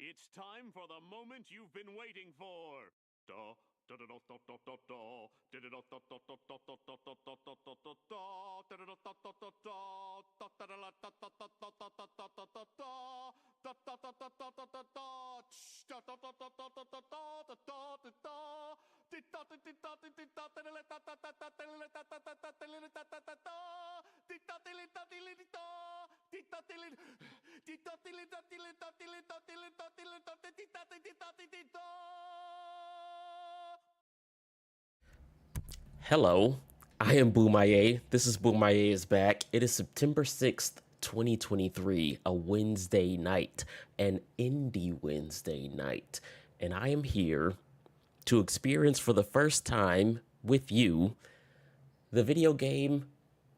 It's time for the moment you've been waiting for. Da, da da da da da da da, da da da da da da da da da da da da da da da, da da da da da da da, da da da da da da da da da da da da da. Da da da da da da da da, da da da da da da da da da da da. Hello, I am Boomaye. This is Boomaye is back. It is September 6th, 2023, a Wednesday night, an indie Wednesday night. And I am here to experience for the first time with you the video game,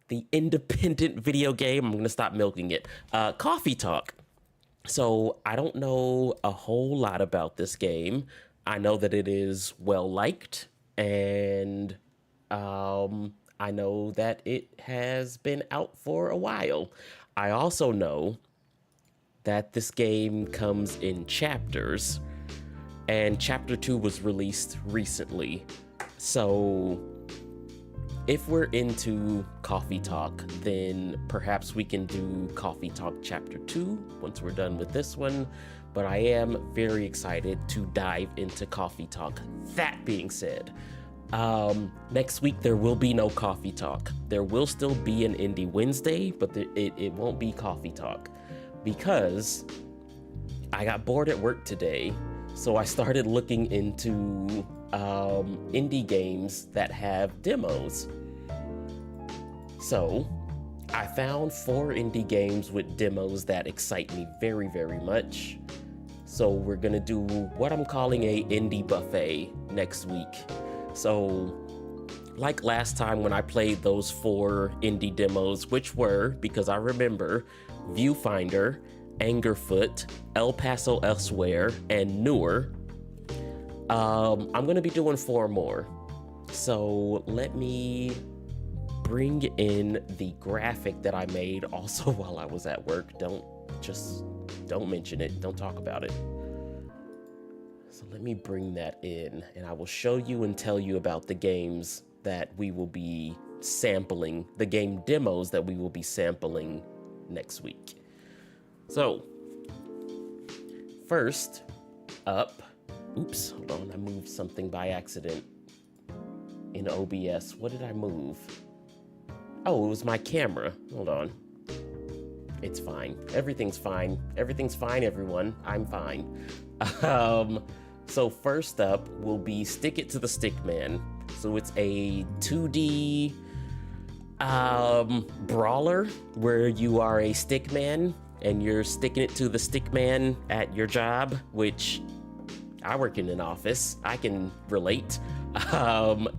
the independent video game. I'm going to stop milking it. Coffee Talk. So I don't know a whole lot about this game. I know that it is well liked, and I know that it has been out for a while. I also know that this game comes in chapters, and chapter 2 was released recently. So if we're into Coffee Talk, then perhaps we can do Coffee Talk Chapter 2 once we're done with this one. But I am very excited to dive into Coffee Talk. That being said, next week there will be no Coffee Talk. There will still be an Indie Wednesday, but it won't be Coffee Talk because I got bored at work today. So I started looking into indie games that have demos. So I found 4 indie games with demos that excite me very, very much. So we're gonna do what I'm calling a indie buffet next week. So like last time when I played those 4 indie demos, which were, because I remember, Viewfinder, Angerfoot, El Paso Elsewhere, and Newer. I'm gonna be doing 4 more. So let me bring in the graphic that I made also while I was at work. Don't mention it, don't talk about it. So let me bring that in, and I will show you and tell you about the games that we will be sampling, the game demos that we will be sampling next week. So, first up, oops, hold on, I moved something by accident in OBS. What did I move? Oh, it was my camera. Hold on. It's fine. Everything's fine. Everything's fine, everyone. I'm fine. So first up will be Stick It to the Stickman. So it's a 2D brawler where you are a stickman and you're sticking it to the stickman at your job, which I work in an office. I can relate.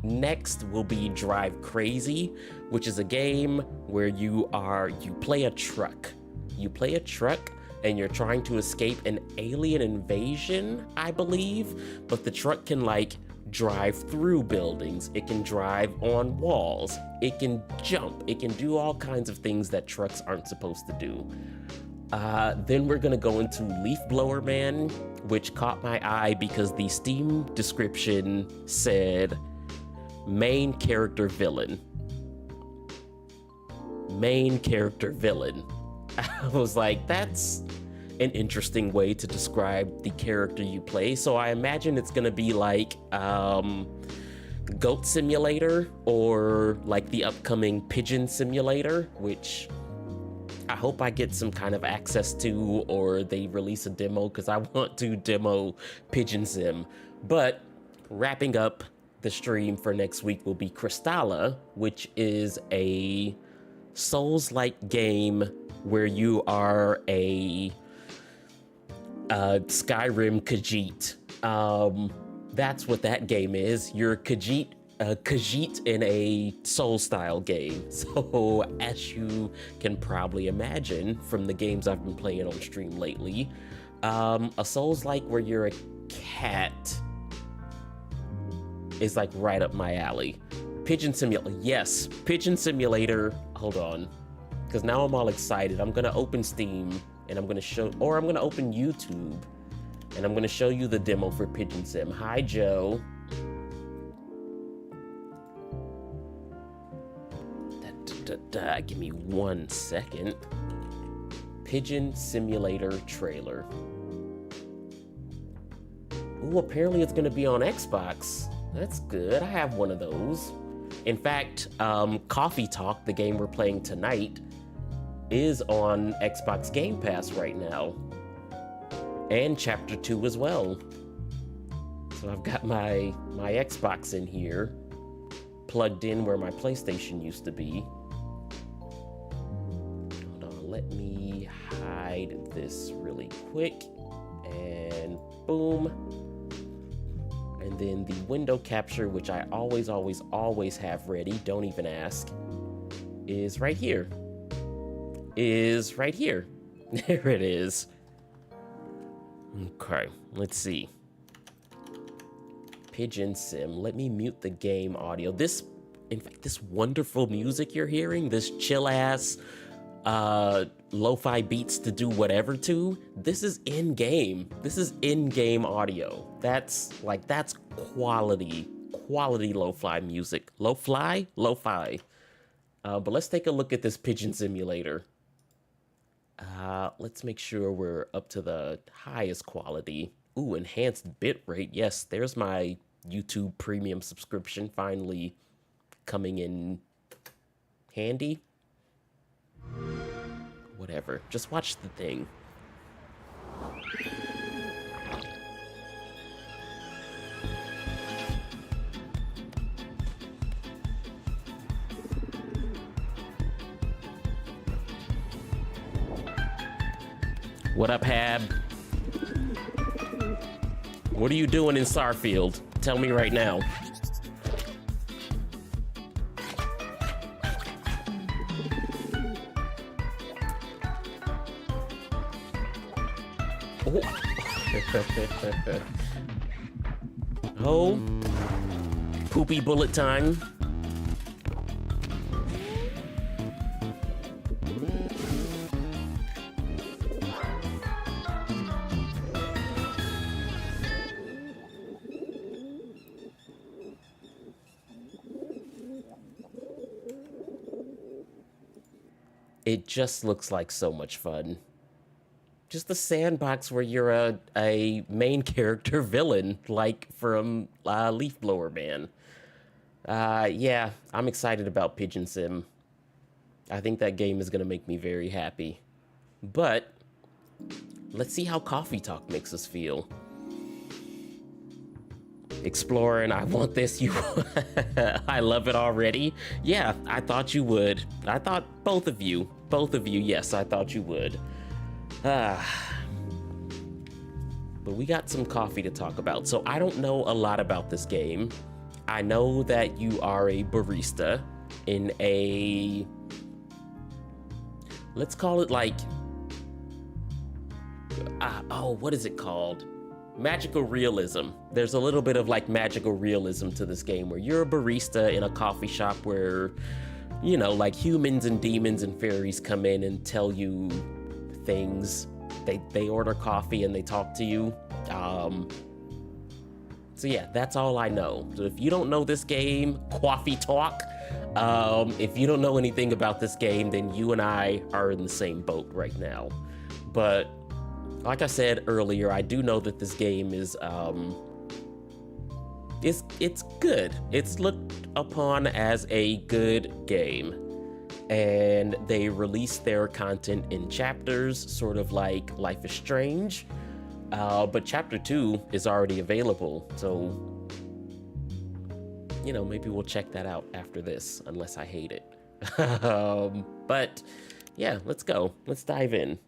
Next will be Drive Crazy, which is a game where you play a truck. You play a truck and you're trying to escape an alien invasion, I believe, but the truck can like drive through buildings, it can drive on walls, it can jump, it can do all kinds of things that trucks aren't supposed to do. Then we're gonna go into Leaf Blower Man, which caught my eye because the Steam description said main character villain. Main character villain. I was like, that's an interesting way to describe the character you play. So I imagine it's gonna be like Goat Simulator or like the upcoming Pigeon Simulator, which I hope I get some kind of access to, or they release a demo because I want to demo Pigeon Sim. But wrapping up the stream for next week will be Crystalla, which is a Souls-like game where you are a Skyrim Khajiit. That's what that game is. You're Khajiit in a Soul-style game. So as you can probably imagine from the games I've been playing on stream lately, a Souls-like where you're a cat is like right up my alley. Pigeon Simulator, yes, Pigeon Simulator. Hold on, because now I'm all excited. I'm gonna open Steam and I'm gonna show, or I'm gonna open YouTube and I'm gonna show you the demo for Pigeon Sim. Hi, Joe. Give me 1 second. Pigeon Simulator trailer. Ooh, apparently it's gonna be on Xbox. That's good. I have one of those. In fact, Coffee Talk, the game we're playing tonight, is on Xbox Game Pass right now. And Chapter 2 as well. So I've got my Xbox in here, plugged in where my PlayStation used to be. Hold on, let me hide this really quick. And boom. And then the window capture, which I always have ready, don't even ask, is right here. There it is. Okay, let's see. Pigeon Sim. Let me mute the game audio. In fact, this wonderful music you're hearing, this chill-ass lo-fi beats to do whatever to, this is in-game. This is in-game audio. That's quality lo-fi music. Lo-fi? Lo-fi. But let's take a look at this Pigeon Simulator. Let's make sure we're up to the highest quality. Ooh, enhanced bitrate. Yes, there's my YouTube premium subscription finally coming in handy. Whatever, just watch the thing. What up, Hab? What are you doing in Starfield? Tell me right now. Oh, poopy bullet time. It just looks like so much fun. Just a sandbox where you're a main character villain, like from Leaf Blower Man. Yeah, I'm excited about Pigeon Sim. I think that game is gonna make me very happy. But let's see how Coffee Talk makes us feel. Exploring, I want this, you I love it already. Yeah, I thought you would. I thought both of you, yes, I thought you would. But we got some coffee to talk about. So I don't know a lot about this game. I know that you are a barista in a, let's call it like, what is it called? Magical realism. There's a little bit of like magical realism to this game where you're a barista in a coffee shop where, you know, like humans and demons and fairies come in and tell you things. They order coffee and they talk to you. So yeah, that's all I know. So if you don't know this game, Coffee Talk, if you don't know anything about this game, then you and I are in the same boat right now. But like I said earlier, I do know that this game is it's good. It's looked upon as a good game. And they release their content in chapters, sort of like Life is Strange. But Chapter 2 is already available, so, you know, maybe we'll check that out after this, unless I hate it. But, yeah, let's go. Let's dive in.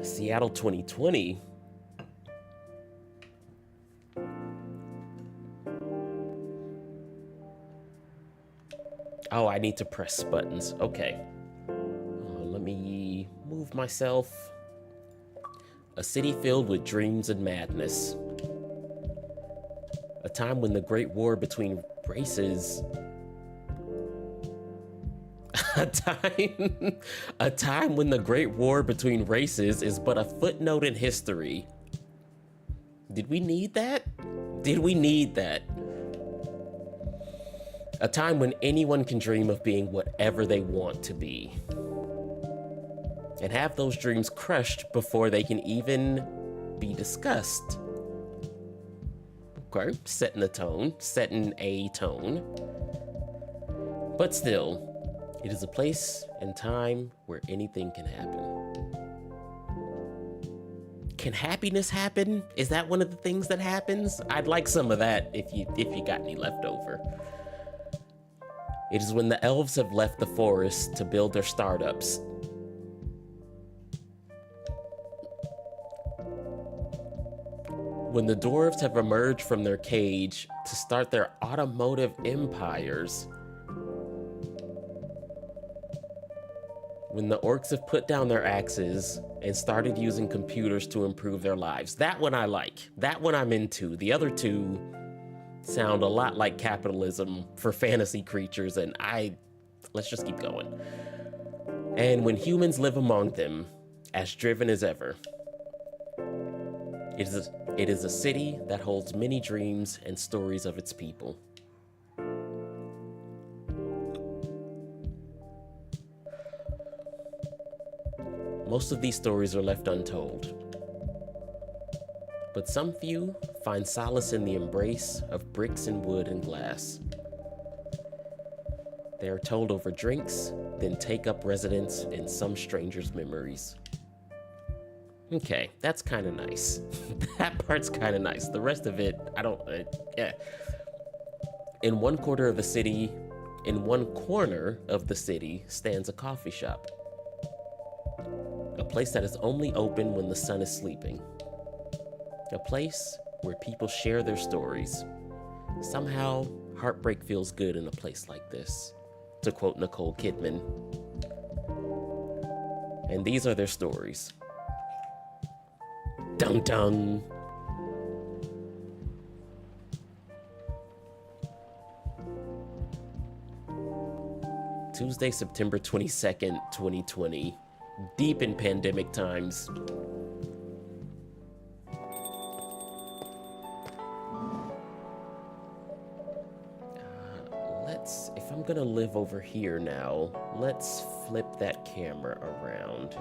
Seattle 2020. Oh, I need to press buttons. Okay. Let me move myself. A city filled with dreams and madness. A time when the great war between races... A time, a time when the great war between races is but a footnote in history. Did we need that? Did we need that? A time when anyone can dream of being whatever they want to be. And have those dreams crushed before they can even be discussed. Okay, setting a tone. But still, it is a place and time where anything can happen. Can happiness happen? Is that one of the things that happens? I'd like some of that if you got any left over. It is when the elves have left the forest to build their startups. When the dwarves have emerged from their cage to start their automotive empires. When the orcs have put down their axes and started using computers to improve their lives. That one I like. That one I'm into. The other two sound a lot like capitalism for fantasy creatures, and let's just keep going. And when humans live among them, as driven as ever. It is a city that holds many dreams and stories of its people. Most of these stories are left untold, but some few find solace in the embrace of bricks and wood and glass. They are told over drinks, then take up residence in some stranger's memories. Okay, that's kind of nice. That part's kind of nice. The rest of it, yeah. In one corner of the city stands a coffee shop. A place that is only open when the sun is sleeping. A place where people share their stories. Somehow, heartbreak feels good in a place like this, to quote Nicole Kidman. And these are their stories. Dun dun. Tuesday, September 22nd, 2020. Deep in pandemic times. If I'm gonna live over here now, let's flip that camera around.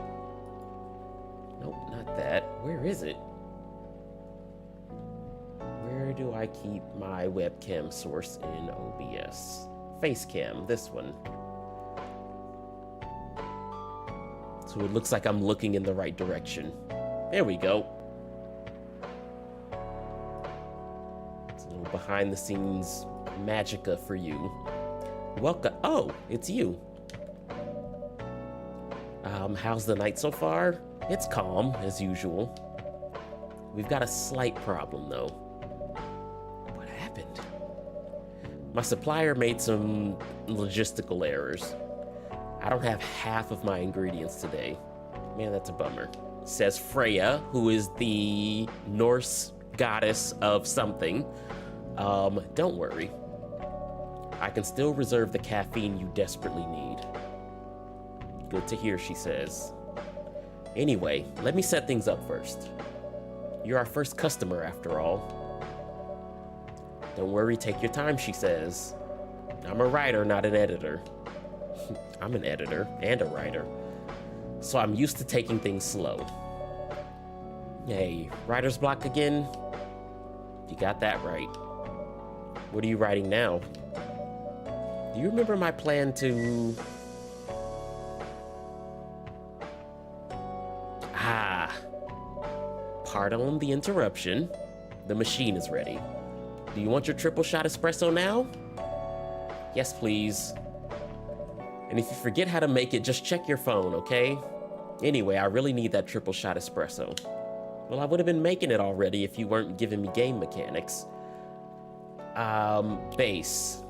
Nope, not that. Where is it? Where do I keep my webcam source in OBS? Facecam, this one. So it looks like I'm looking in the right direction. There we go. It's a little behind the scenes magica for you. Welcome. Oh, it's you. How's the night so far? It's calm, as usual. We've got a slight problem, though. What happened? My supplier made some logistical errors. I don't have half of my ingredients today. Man, that's a bummer. Says Freya, who is the Norse goddess of something. Don't worry. I can still reserve the caffeine you desperately need. Good to hear, she says. Anyway, let me set things up first. You're our first customer, after all. Don't worry, take your time, she says. I'm a writer, not an editor. I'm an editor and a writer, so I'm used to taking things slow. Hey, writer's block again? You got that right. What are you writing now? Do you remember my plan to... Pardon the interruption. The machine is ready. Do you want your triple shot espresso now? Yes, please. And if you forget how to make it, just check your phone, okay? Anyway, I really need that triple shot espresso. Well, I would have been making it already if you weren't giving me game mechanics. Base.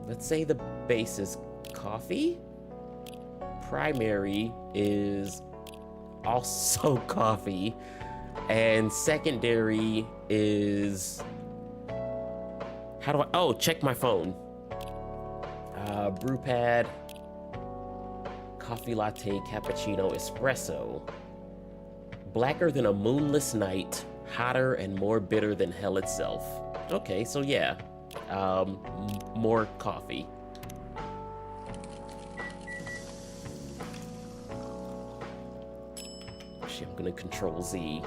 Let's say the base is coffee. Primary is also coffee. And secondary is... How do I... Oh, check my phone. Brew pad, coffee latte, cappuccino, espresso. Blacker than a moonless night, hotter and more bitter than hell itself. Okay, so yeah, more coffee. Shit, I'm gonna Control Z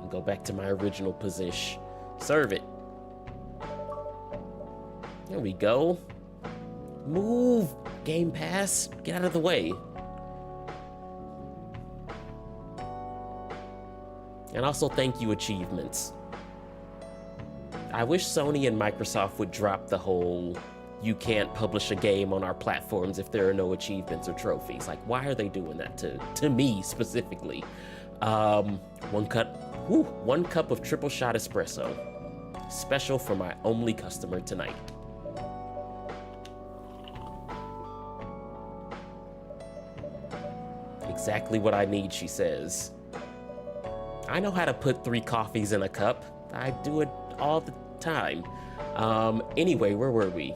and go back to my original position. Serve it. There we go. Move, Game Pass. Get out of the way. And also thank you, achievements. I wish Sony and Microsoft would drop the whole you can't publish a game on our platforms if there are no achievements or trophies. Like, why are they doing that to me specifically? One cup of triple shot espresso. Special for my only customer tonight. Exactly what I need, she says. I know how to put 3 coffees in a cup. I do it all the time. Anyway, where were we?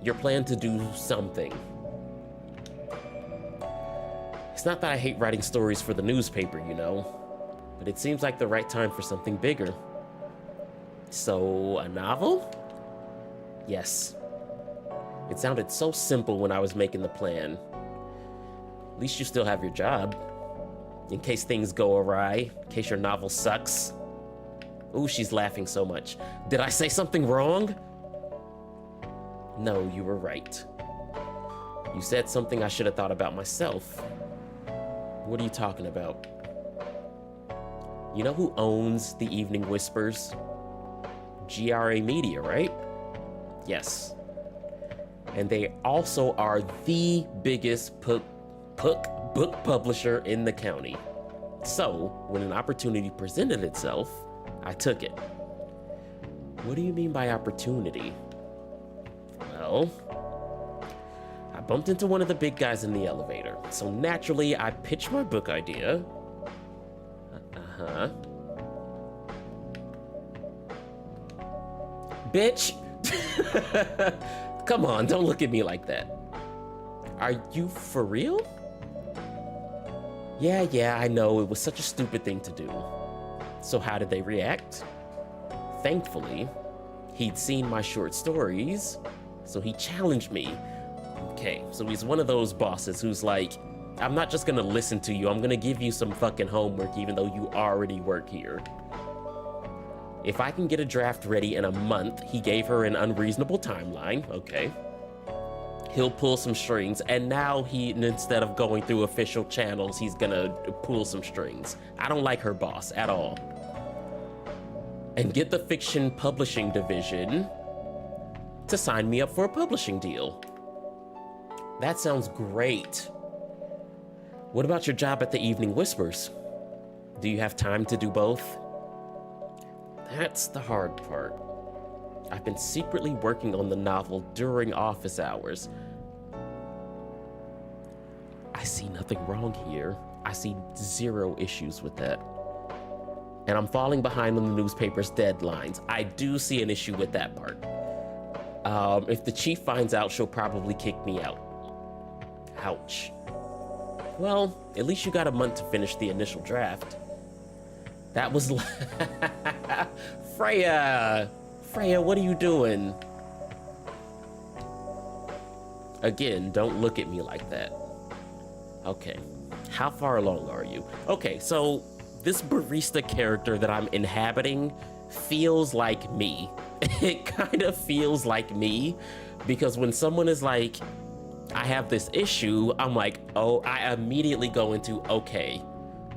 Your plan to do something. It's not that I hate writing stories for the newspaper, you know, but it seems like the right time for something bigger. So, a novel? Yes. It sounded so simple when I was making the plan. At least you still have your job. In case things go awry, in case your novel sucks. Ooh, she's laughing so much. Did I say something wrong? No, you were right. You said something I should have thought about myself. What are you talking about? You know who owns the Evening Whispers? GRA Media, right? Yes. And they also are the biggest book publisher in the county. So, when an opportunity presented itself, I took it. What do you mean by opportunity? Well, I bumped into one of the big guys in the elevator, so naturally I pitched my book idea. Bitch! Come on, don't look at me like that. Are you for real? Yeah, I know, it was such a stupid thing to do. So how did they react? Thankfully, he'd seen my short stories, so he challenged me. Okay, so he's one of those bosses who's like, I'm not just gonna listen to you, I'm gonna give you some fucking homework even though you already work here. If I can get a draft ready in a month, he gave her an unreasonable timeline, okay. He'll pull some strings, and now instead of going through official channels, he's gonna pull some strings. I don't like her boss at all. And get the fiction publishing division to sign me up for a publishing deal. That sounds great. What about your job at the Evening Whispers? Do you have time to do both? That's the hard part. I've been secretly working on the novel during office hours. I see nothing wrong here. I see zero issues with that. And I'm falling behind on the newspaper's deadlines. I do see an issue with that part. If the chief finds out, she'll probably kick me out. Ouch. Well, at least you got a month to finish the initial draft. That was Freya, what are you doing? Again, don't look at me like that. Okay, how far along are you? Okay, so this barista character that I'm inhabiting feels like me. It kind of feels like me because when someone is like, I have this issue, I'm like, oh, I immediately go into, okay,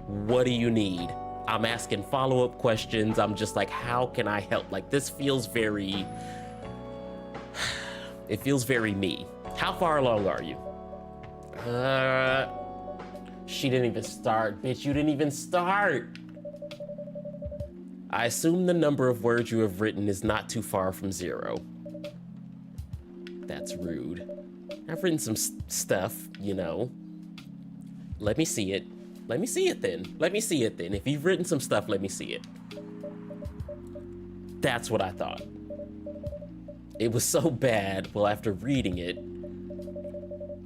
what do you need? I'm asking follow-up questions. I'm just like, how can I help? Like, this feels very, it feels very me. How far along are you? She didn't even start, bitch. You didn't even start. I assume the number of words you have written is not too far from 0. That's rude. I've written some stuff, you know. Let me see it. Let me see it then. Let me see it then. If you've written some stuff, let me see it. That's what I thought. It was so bad. Well, after reading it,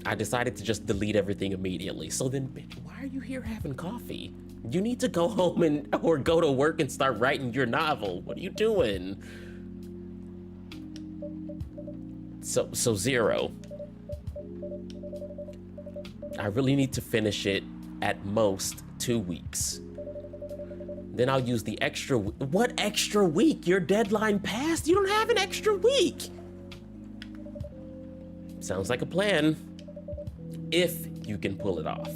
I decided to just delete everything immediately. So then, bitch, why are you here having coffee? You need to go home or go to work and start writing your novel. What are you doing? So Zero. I really need to finish it at most 2 weeks. Then I'll use the extra. What extra week? Your deadline passed? You don't have an extra week. Sounds like a plan. If you can pull it off.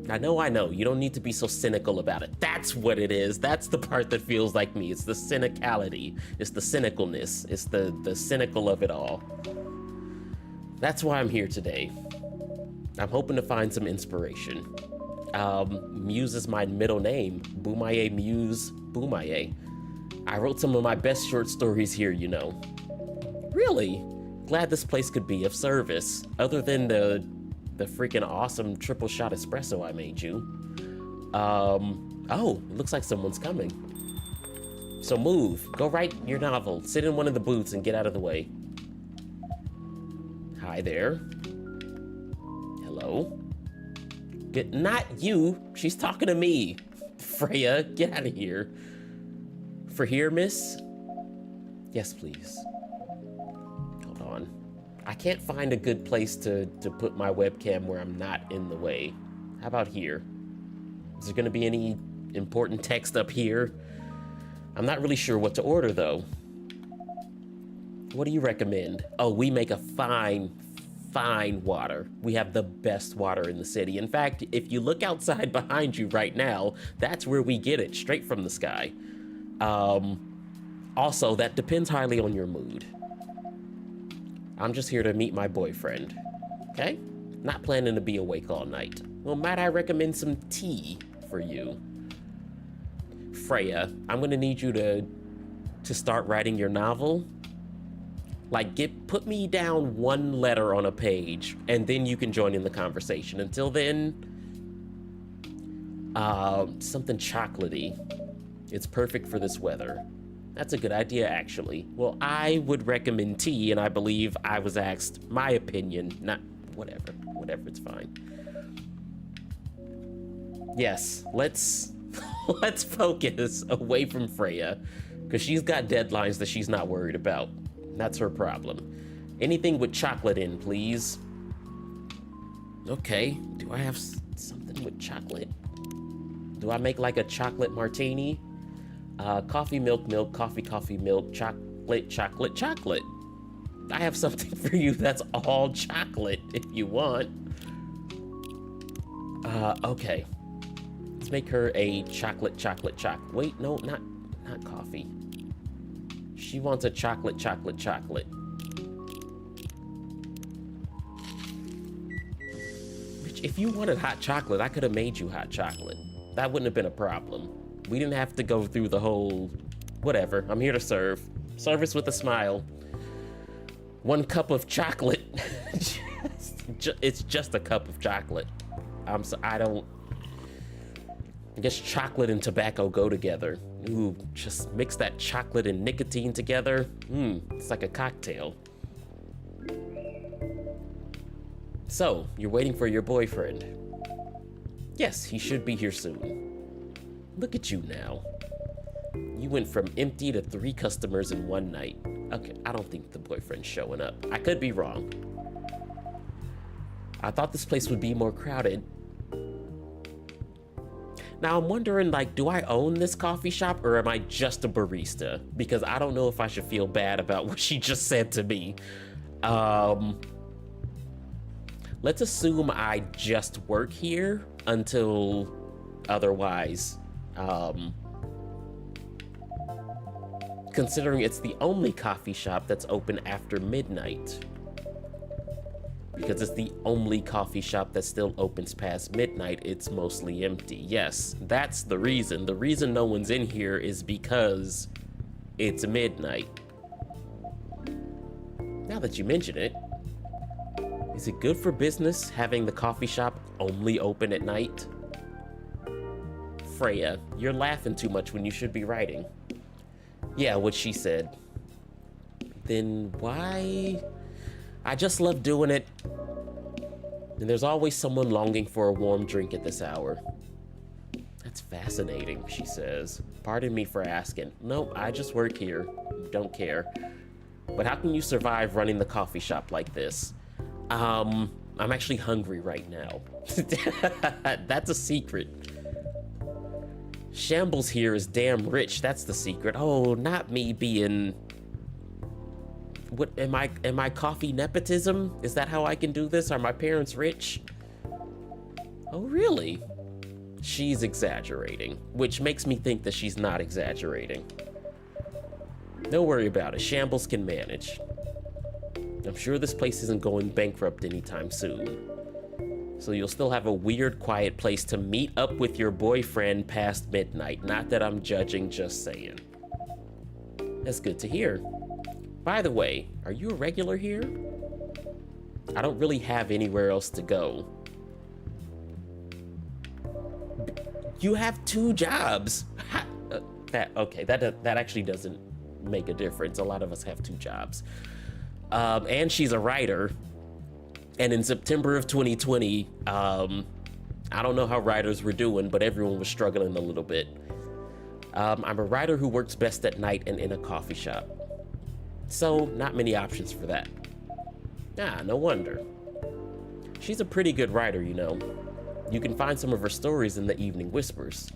I know. You don't need to be so cynical about it. That's what it is. That's the part that feels like me. It's the cynicality. It's the cynicalness. It's the cynical of it all. That's why I'm here today. I'm hoping to find some inspiration. Muse is my middle name. Bumaye Muse Bumaye. I wrote some of my best short stories here, you know. Really? Glad this place could be of service. Other than the freaking awesome triple shot espresso I made you. Oh, it looks like someone's coming. So move, go write your novel. Sit in one of the booths and get out of the way. Hi there. Hello. Not you, she's talking to me. Freya, get out of here. For here, miss? Yes, please. Hold on. I can't find a good place to put my webcam where I'm not in the way. How about here? Is there gonna be any important text up here? I'm not really sure what to order though. What do you recommend? Oh, we make a fine water. We have the best water in the city. In fact, if you look outside behind you right now, that's where we get it, straight from the sky. Also, that depends highly on your mood. I'm just here to meet my boyfriend, okay? Not planning to be awake all night. Well, might I recommend some tea for you? Freya, I'm gonna need you to start writing your novel. Like, put me down one letter on a page, and then you can join in the conversation. Until then, something chocolatey. It's perfect for this weather. That's a good idea, actually. Well, I would recommend tea, and I believe I was asked my opinion, not whatever, it's fine. Yes, let's focus away from Freya, because she's got deadlines that she's not worried about. That's her problem. Anything with chocolate in, please. Okay, do I have something with chocolate? Do I make like a chocolate martini? Coffee, milk, coffee, milk, chocolate. I have something for you that's all chocolate if you want. Okay. Let's make her a chocolate. Wait, no, not coffee. She wants a chocolate. Bitch, if you wanted hot chocolate, I could have made you hot chocolate. That wouldn't have been a problem. We didn't have to go through the whole, whatever. I'm here to serve. Service with a smile. 1 cup of chocolate. It's just a cup of chocolate. I guess chocolate and tobacco go together. Ooh, just mix that chocolate and nicotine together. It's like a cocktail. So, you're waiting for your boyfriend. Yes, he should be here soon. Look at you now. You went from empty to 3 customers in 1 night. Okay, I don't think the boyfriend's showing up. I could be wrong. I thought this place would be more crowded. Now I'm wondering, like, do I own this coffee shop or am I just a barista? Because I don't know if I should feel bad about what she just said to me. Let's assume I just work here until otherwise. Considering it's the only coffee shop that's open after midnight. Because it's the only coffee shop that still opens past midnight, it's mostly empty. Yes, that's the reason. The reason no one's in here is because it's midnight. Now that you mention it, is it good for business having the coffee shop only open at night? Freya, you're laughing too much when you should be writing. Yeah, what she said. Then why? I just love doing it. And there's always someone longing for a warm drink at this hour. That's fascinating, she says. Pardon me for asking. Nope, I just work here. Don't care. But how can you survive running the coffee shop like this? I'm actually hungry right now. That's a secret. Shambles here is damn rich. That's the secret. Oh, not me being... What am I coffee nepotism? Is that how I can do this? Are my parents rich? Oh, really? She's exaggerating, which makes me think that she's not exaggerating. Don't worry about it. Shambles can manage. I'm sure this place isn't going bankrupt anytime soon. So you'll still have a weird, quiet place to meet up with your boyfriend past midnight. Not that I'm judging, just saying. That's good to hear. By the way, are you a regular here? I don't really have anywhere else to go. You have 2 jobs. That actually doesn't make a difference. A lot of us have 2 jobs. And she's a writer. And in September of 2020, I don't know how writers were doing, but everyone was struggling a little bit. I'm a writer who works best at night and in a coffee shop. So, not many options for that. No wonder. She's a pretty good writer, you know. You can find some of her stories in the Evening Whispers.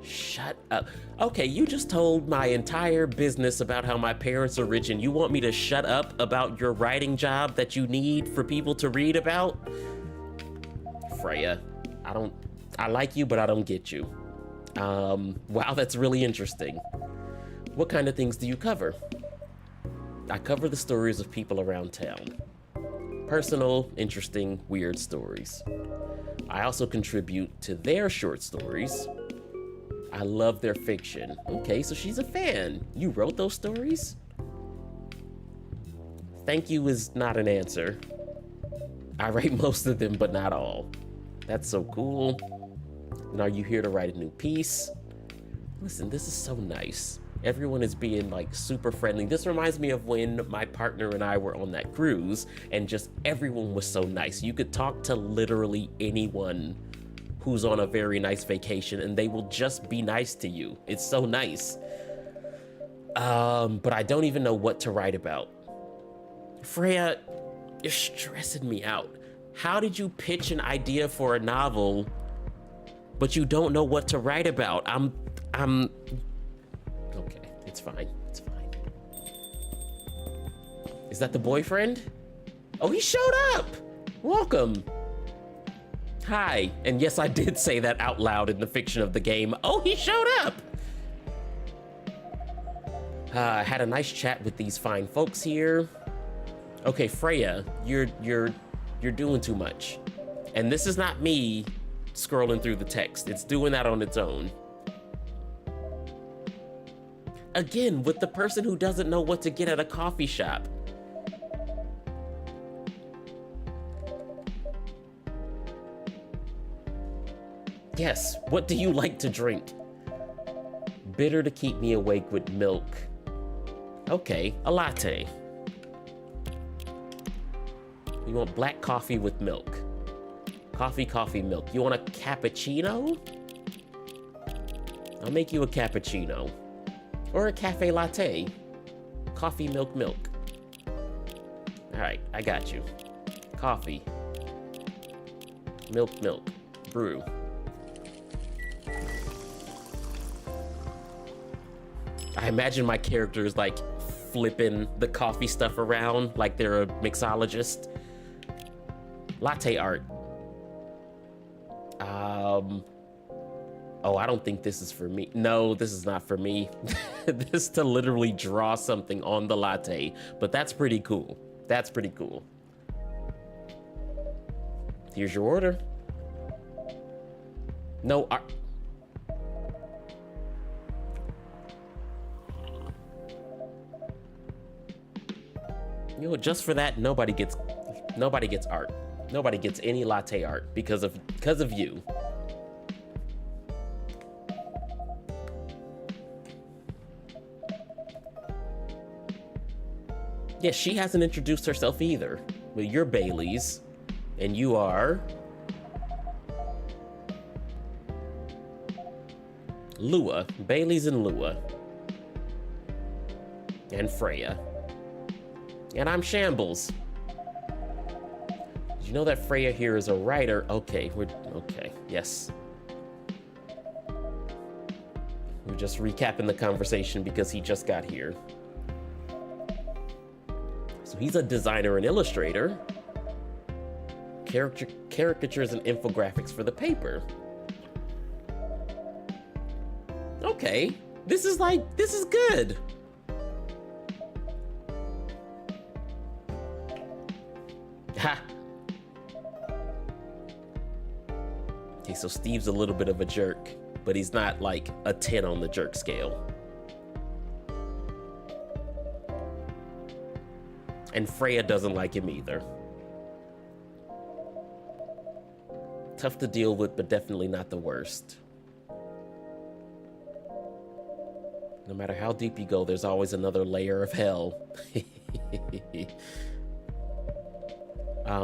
Shut up. Okay, you just told my entire business about how my parents are rich, and you want me to shut up about your writing job that you need for people to read about? Freya, I like you, but I don't get you. Wow, that's really interesting. What kind of things do you cover? I cover the stories of people around town. Personal, interesting, weird stories. I also contribute to their short stories. I love their fiction. Okay, so she's a fan. You wrote those stories? Thank you is not an answer. I write most of them, but not all. That's so cool. And are you here to write a new piece? Listen, this is so nice. Everyone is being like super friendly. This reminds me of when my partner and I were on that cruise and just everyone was so nice. You could talk to literally anyone who's on a very nice vacation and they will just be nice to you. It's so nice. But I don't even know what to write about. Freya, you're stressing me out. How did you pitch an idea for a novel, but you don't know what to write about? Okay, it's fine. It's fine. Is that the boyfriend? Oh, he showed up. Welcome. Hi. And yes, I did say that out loud in the fiction of the game. Oh, he showed up. I had a nice chat with these fine folks here. Okay, Freya, you're doing too much. And this is not me scrolling through the text. It's doing that on its own. Again, with the person who doesn't know what to get at a coffee shop. Yes, what do you like to drink? Bitter to keep me awake with milk. Okay, a latte. You want black coffee with milk. Coffee, milk. You want a cappuccino? I'll make you a cappuccino. Or a cafe latte. Coffee, milk. All right, I got you. Coffee. Milk. Brew. I imagine my character is like flipping the coffee stuff around like they're a mixologist. Latte art. Oh, I don't think this is for me. No, this is not for me. This is to literally draw something on the latte, but that's pretty cool. That's pretty cool. Here's your order. No, you know, just for that, nobody gets art. Nobody gets any latte art because of you. Yeah, she hasn't introduced herself either. Well, you're Bailey's, And you are Lua. Bailey's and Lua. And Freya. And I'm Shambles. Did you know that Freya here is a writer? Okay, okay, yes. We're just recapping the conversation because he just got here. So he's a designer and illustrator. Caricatures and infographics for the paper. Okay, this is good. Ha! Okay, so Steve's a little bit of a jerk, but he's not like a 10 on the jerk scale. And Freya doesn't like him either. Tough to deal with, but definitely not the worst. No matter how deep you go, there's always another layer of hell.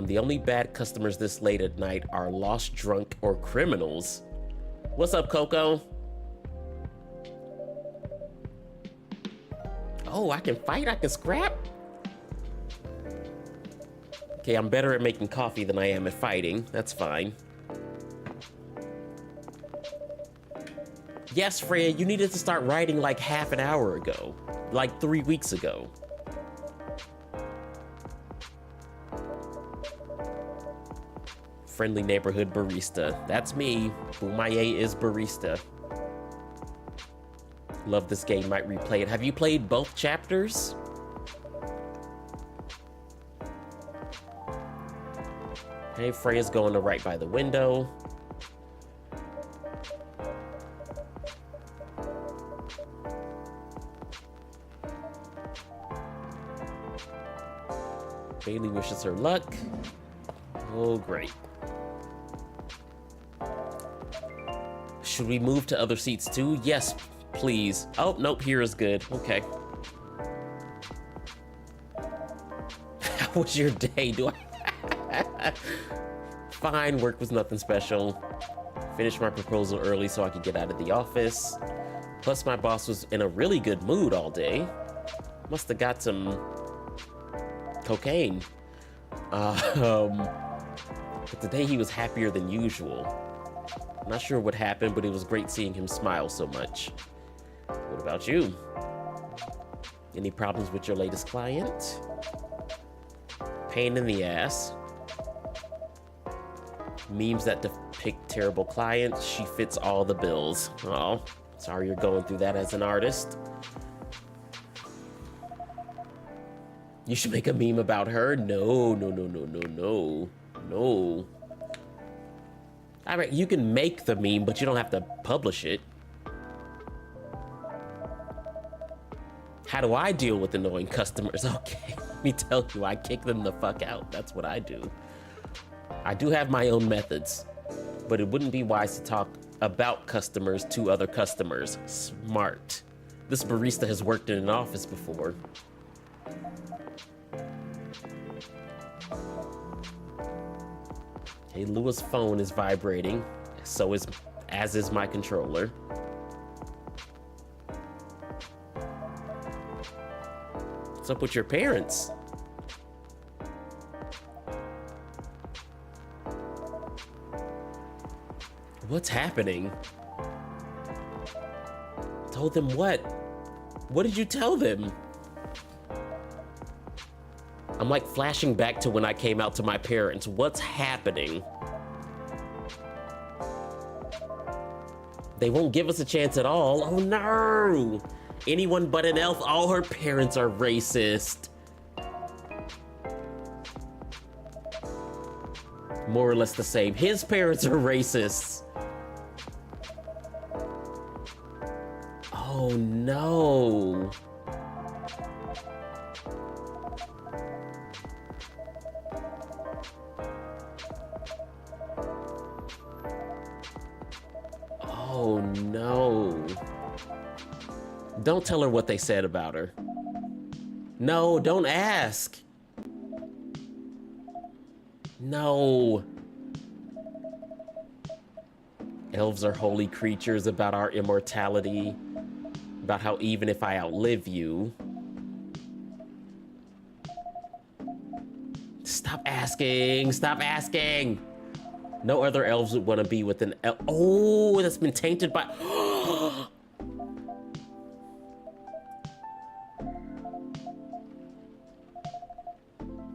The only bad customers this late at night are lost, drunk, or criminals. What's up, Coco? Oh, I can fight, I can scrap? Okay, I'm better at making coffee than I am at fighting. That's fine. Yes, Freya, you needed to start writing like half an hour ago. Like 3 weeks ago. Friendly neighborhood barista. That's me. Bumaye is barista. Love this game, might replay it. Have you played both chapters? Hey, Freya's going to right by the window. Bailey wishes her luck. Oh, great. Should we move to other seats too? Yes, please. Oh, nope, here is good. Okay. How was your day? Do I? Fine, work was nothing special. Finished my proposal early so I could get out of the office. Plus, my boss was in a really good mood all day. Must have got some cocaine. But today he was happier than usual. Not sure what happened, but it was great seeing him smile so much. What about you? Any problems with your latest client? Pain in the ass. Memes that depict terrible clients. She fits all the bills. Oh, sorry you're going through that as an artist. You should make a meme about her? No, no, no, no, no, no, no. All right, you can make the meme, but you don't have to publish it. How do I deal with annoying customers? Okay, let me tell you, I kick them the fuck out. That's what I do. I do have my own methods, but it wouldn't be wise to talk about customers to other customers. Smart. This barista has worked in an office before. Hey, Lua's phone is vibrating, as is my controller. What's up with your parents? What's happening? Told them what? What did you tell them? I'm like flashing back to when I came out to my parents. What's happening? They won't give us a chance at all. Oh no! Anyone but an elf, all her parents are racist. More or less the same. His parents are racists. Oh no. Oh no. Don't tell her what they said about her. No, don't ask. No. Elves are holy creatures, about our immortality, about how even if I outlive you... Stop asking! Stop asking! No other elves would want to be with an elf. Oh, that's been tainted by...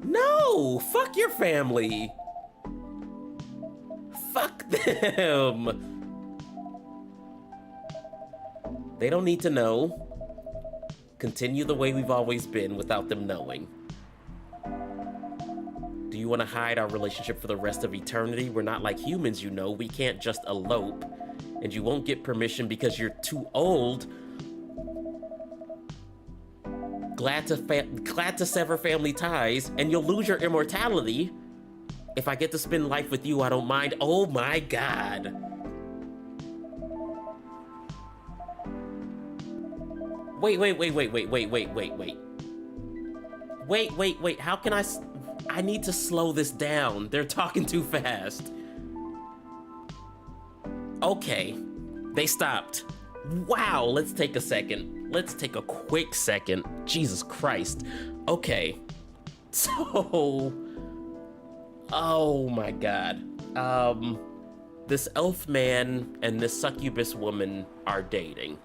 No! Fuck your family! Fuck them! They don't need to know. Continue the way we've always been without them knowing. Do you want to hide our relationship for the rest of eternity? We're not like humans, you know. We can't just elope. And you won't get permission because you're too old. Glad to sever family ties, and you'll lose your immortality. If I get to spend life with you, I don't mind. Oh my God. Wait. Wait. How can I need to slow this down. They're talking too fast. Okay. They stopped. Wow, let's take a second. Let's take a quick second. Jesus Christ. Okay. So... Oh my God. This elf man and this succubus woman are dating.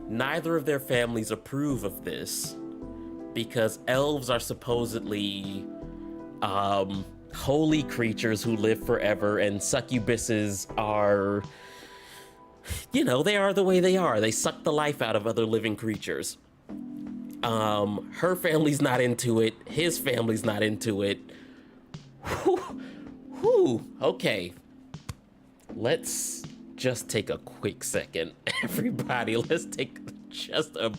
Neither of their families approve of this because elves are supposedly holy creatures who live forever, and succubuses are, you know, they are the way they are. They suck the life out of other living creatures. Her family's not into it. His family's not into it. Whew. Okay. Let's just take a quick second. Everybody, let's take just a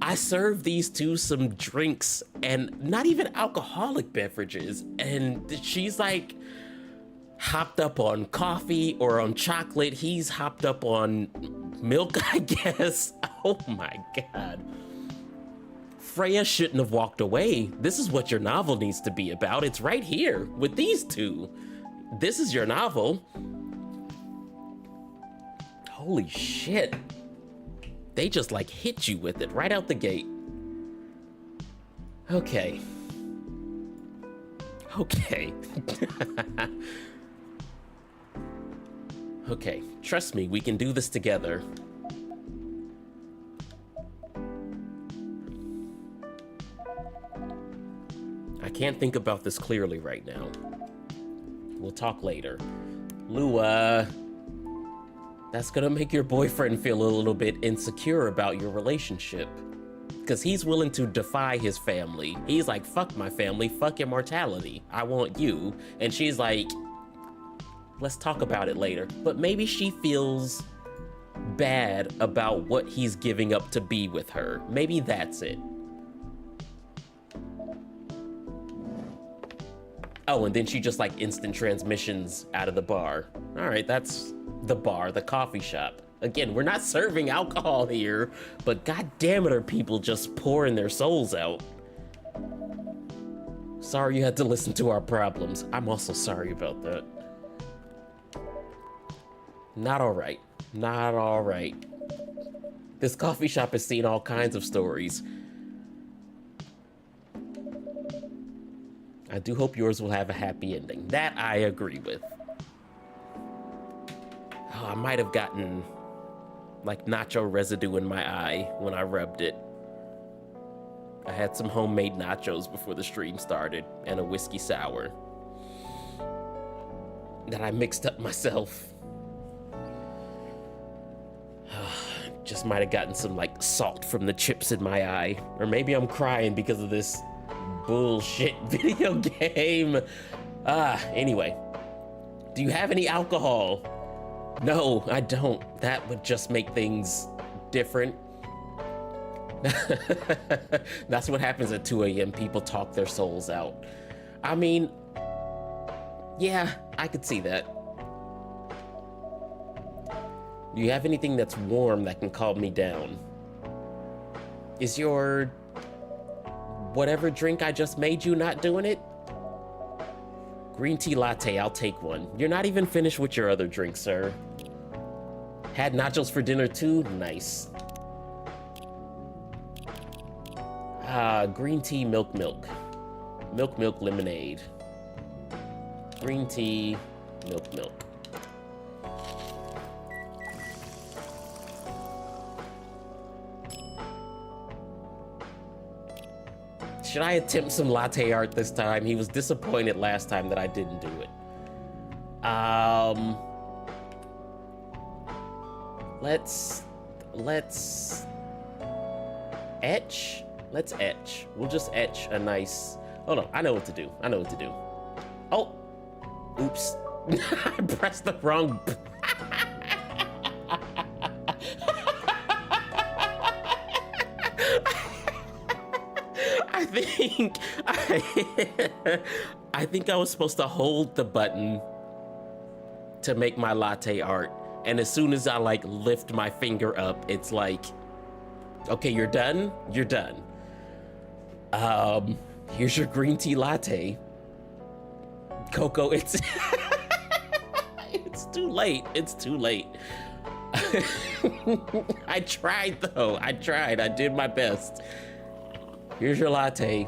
I served these two some drinks, and not even alcoholic beverages, and she's like hopped up on coffee or on chocolate. He's hopped up on milk, I guess. Oh my God. Freya shouldn't have walked away. This is what your novel needs to be about. It's right here with these two. This is your novel. Holy shit. They just like hit you with it right out the gate. Okay. Okay. Okay, trust me, we can do this together. I can't think about this clearly right now. We'll talk later. Lua, that's gonna make your boyfriend feel a little bit insecure about your relationship. Because he's willing to defy his family. He's like, fuck my family, fuck immortality. I want you. And she's like, let's talk about it later. But maybe she feels bad about what he's giving up to be with her. Maybe that's it. Oh, and then she just like instant transmissions out of the bar. All right, that's the bar, the coffee shop. Again, we're not serving alcohol here, but god damn it, are people just pouring their souls out. Sorry you had to listen to our problems. I'm also sorry about that. Not all right. Not all right. This coffee shop has seen all kinds of stories. I do hope yours will have a happy ending. That I agree with. Oh, I might have gotten like nacho residue in my eye when I rubbed it. I had some homemade nachos before the stream started and a whiskey sour that I mixed up myself. Just might have gotten some like salt from the chips in my eye. Or maybe I'm crying because of this bullshit video game. Anyway. Do you have any alcohol? No, I don't. That would just make things different. That's what happens at 2 a.m. People talk their souls out. I mean, yeah, I could see that. Do you have anything that's warm that can calm me down? Is your whatever drink I just made you not doing it? Green tea latte, I'll take one. You're not even finished with your other drink, sir. Had nachos for dinner too? Nice. Green tea, milk. Milk, lemonade. Green tea, milk. Should I attempt some latte art this time? He was disappointed last time that I didn't do it. Let's etch. Let's etch. We'll just etch a nice. Oh no, I know what to do. Oh, oops. I pressed the wrong. I think I was supposed to hold the button to make my latte art, and as soon as I like lift my finger up, it's like, okay, you're done. Here's your green tea latte. Coco, it's it's too late. I tried though. I did my best. Here's your latte.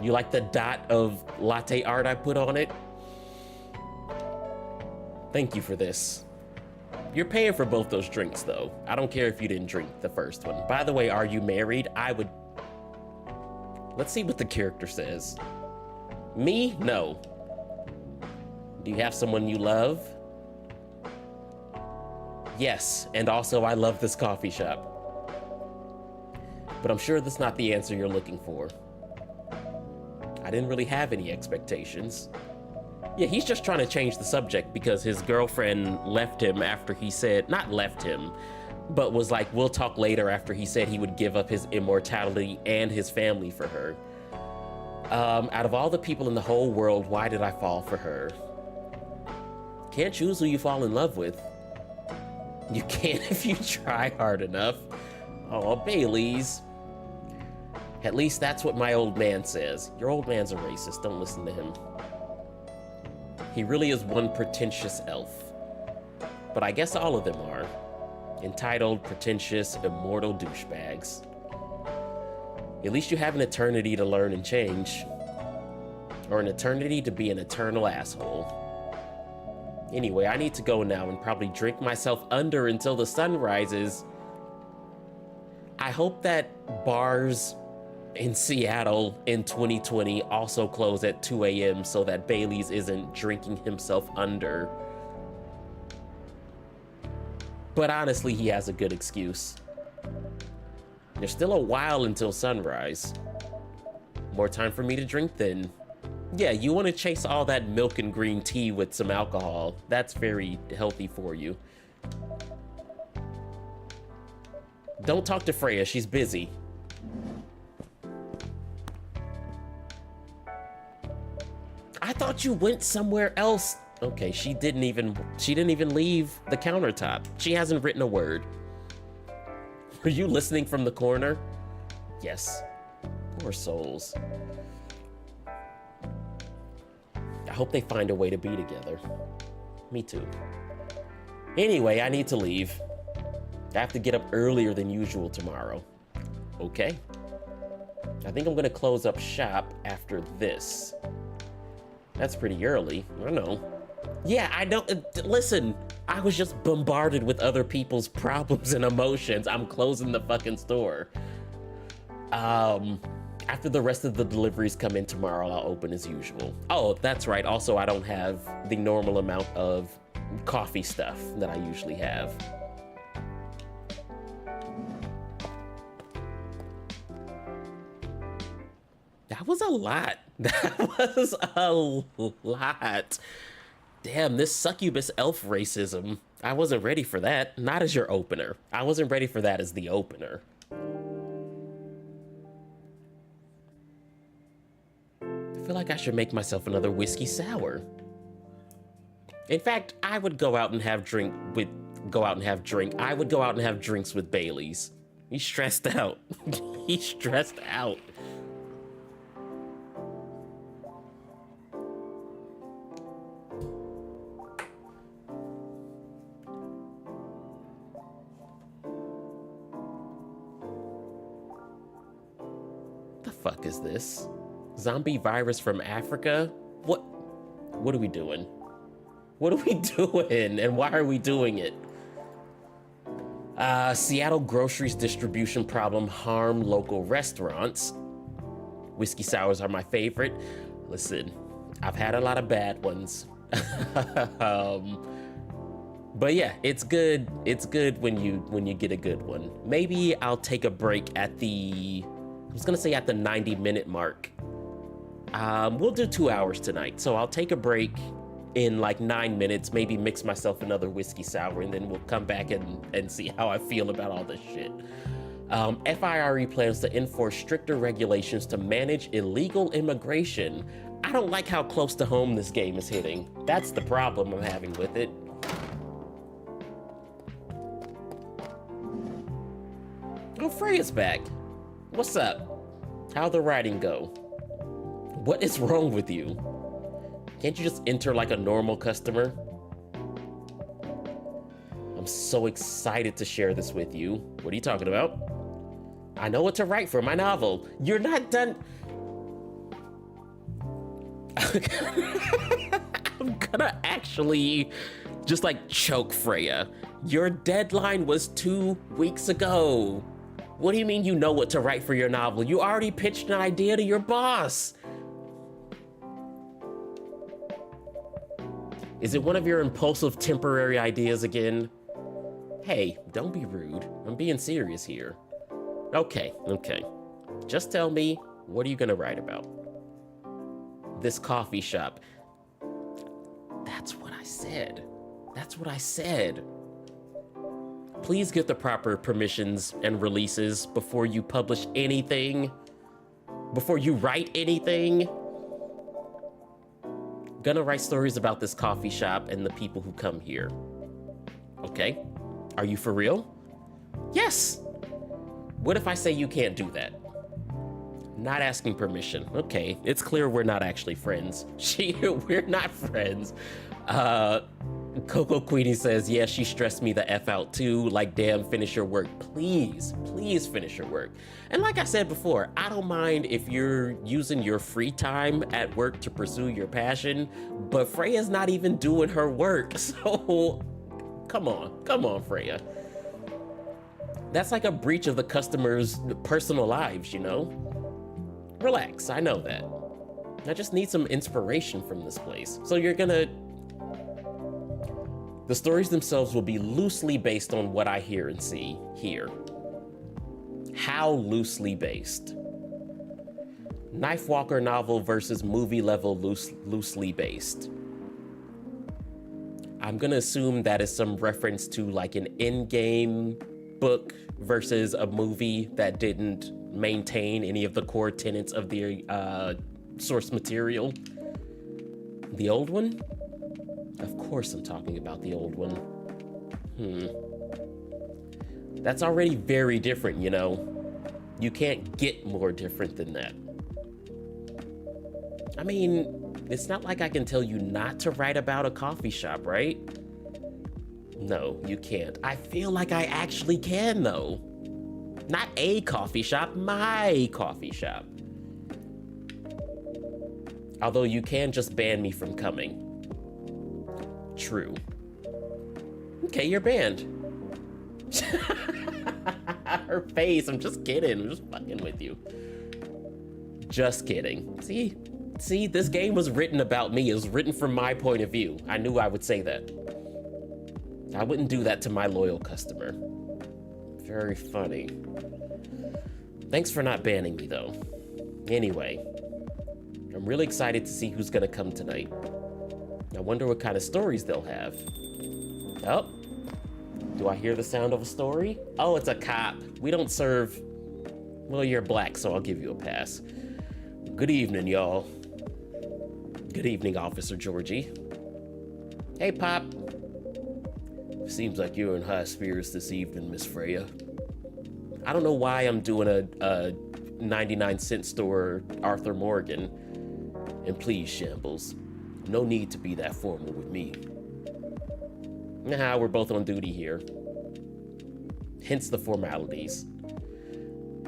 You like the dot of latte art I put on it? Thank you for this. You're paying for both those drinks though. I don't care if you didn't drink the first one. By the way, are you married? Let's see what the character says. Me? No. Do you have someone you love? Yes, and also I love this coffee shop. But I'm sure that's not the answer you're looking for. I didn't really have any expectations. Yeah, he's just trying to change the subject because his girlfriend left him after he said, not left him, but was like, we'll talk later after he said he would give up his immortality and his family for her. Out of all the people in the whole world, why did I fall for her? Can't choose who you fall in love with. You can if you try hard enough. Oh, Bailey's. At least that's what my old man says. Your old man's a racist, don't listen to him. He really is one pretentious elf. But I guess all of them are. Entitled, pretentious, immortal douchebags. At least you have an eternity to learn and change. Or an eternity to be an eternal asshole. Anyway, I need to go now and probably drink myself under until the sun rises. I hope that bars in Seattle in 2020 also close at 2 a.m. so that Bailey's isn't drinking himself under. But honestly, he has a good excuse. There's still a while until sunrise. More time for me to drink then. Yeah, you want to chase all that milk and green tea with some alcohol. That's very healthy for you. Don't talk to Freya, she's busy. I thought you went somewhere else. Okay, she didn't even leave the countertop. She hasn't written a word. Are you listening from the corner? Yes. Poor souls. I hope they find a way to be together. Me too. Anyway, I need to leave. I have to get up earlier than usual tomorrow. Okay. I think I'm gonna close up shop after this. That's pretty early. I know. Yeah, I don't. Listen, I was just bombarded with other people's problems and emotions. I'm closing the fucking store. After the rest of the deliveries come in tomorrow, I'll open as usual. Oh, that's right. Also, I don't have the normal amount of coffee stuff that I usually have. That was a lot. That was a lot. Damn, this succubus elf racism. I wasn't ready for that. Not as your opener. I wasn't ready for that as the opener. I feel like I should make myself another whiskey sour. In fact, I would go out and have I would go out and have drinks with Bailey's. He's stressed out. He's stressed out. fuck is this? Zombie virus from Africa? What are we doing? What are we doing? And why are we doing it? Seattle groceries distribution problem harm local restaurants. Whiskey sours are my favorite. Listen, I've had a lot of bad ones. But yeah, it's good. It's good when you get a good one. Maybe I'll take a break at the, I was gonna say at the 90-minute mark. We'll do 2 hours tonight. So I'll take a break in like 9 minutes, maybe mix myself another whiskey sour, and then we'll come back and see how I feel about all this shit. FIRE plans to enforce stricter regulations to manage illegal immigration. I don't like how close to home this game is hitting. That's the problem I'm having with it. Oh, Freya's back. What's up? How'd the writing go? What is wrong with you? Can't you just enter like a normal customer? I'm so excited to share this with you. What are you talking about? I know what to write for my novel. You're not done. I'm gonna actually just like choke Freya. Your deadline was 2 weeks ago. What do you mean you know what to write for your novel? You already pitched an idea to your boss. Is it one of your impulsive temporary ideas again? Hey, don't be rude. I'm being serious here. Okay. Just tell me, what are you gonna write about? This coffee shop. That's what I said. Please get the proper permissions and releases before you publish anything. Before you write anything. Gonna write stories about this coffee shop and the people who come here. Okay, are you for real? Yes. What if I say you can't do that? Not asking permission. Okay, it's clear we're not actually friends. We're not friends. Coco Queenie says, yeah, she stressed me the F out too. Like, damn, finish your work. Please finish your work. And like I said before, I don't mind if you're using your free time at work to pursue your passion, but Freya's not even doing her work. So come on, Freya. That's like a breach of the customer's personal lives, you know? Relax, I know that. I just need some inspiration from this place. So the stories themselves will be loosely based on what I hear and see here. How loosely based? Knife Walker novel versus movie level loosely based. I'm gonna assume that is some reference to like an in-game book versus a movie that didn't maintain any of the core tenets of the source material. The old one? Of course I'm talking about the old one. That's already very different, you know? You can't get more different than that. I mean, it's not like I can tell you not to write about a coffee shop, right? No, you can't. I feel like I actually can, though. Not a coffee shop, my coffee shop. Although you can just ban me from coming. True. Okay, you're banned. Her face, I'm just kidding. I'm just fucking with you. Just kidding. See, this game was written about me. It was written from my point of view. I knew I would say that. I wouldn't do that to my loyal customer. Very funny. Thanks for not banning me, though. Anyway, I'm really excited to see who's gonna come tonight. I wonder what kind of stories they'll have. Oh, do I hear the sound of a story? Oh, it's a cop. We don't serve... Well, you're black, so I'll give you a pass. Good evening, y'all. Good evening, Officer Georgie. Hey, Pop. Seems like you're in high spirits this evening, Miss Freya. I don't know why I'm doing a 99-cent store Arthur Morgan. And please, Shambles, no need to be that formal with me. Nah, we're both on duty here. Hence the formalities.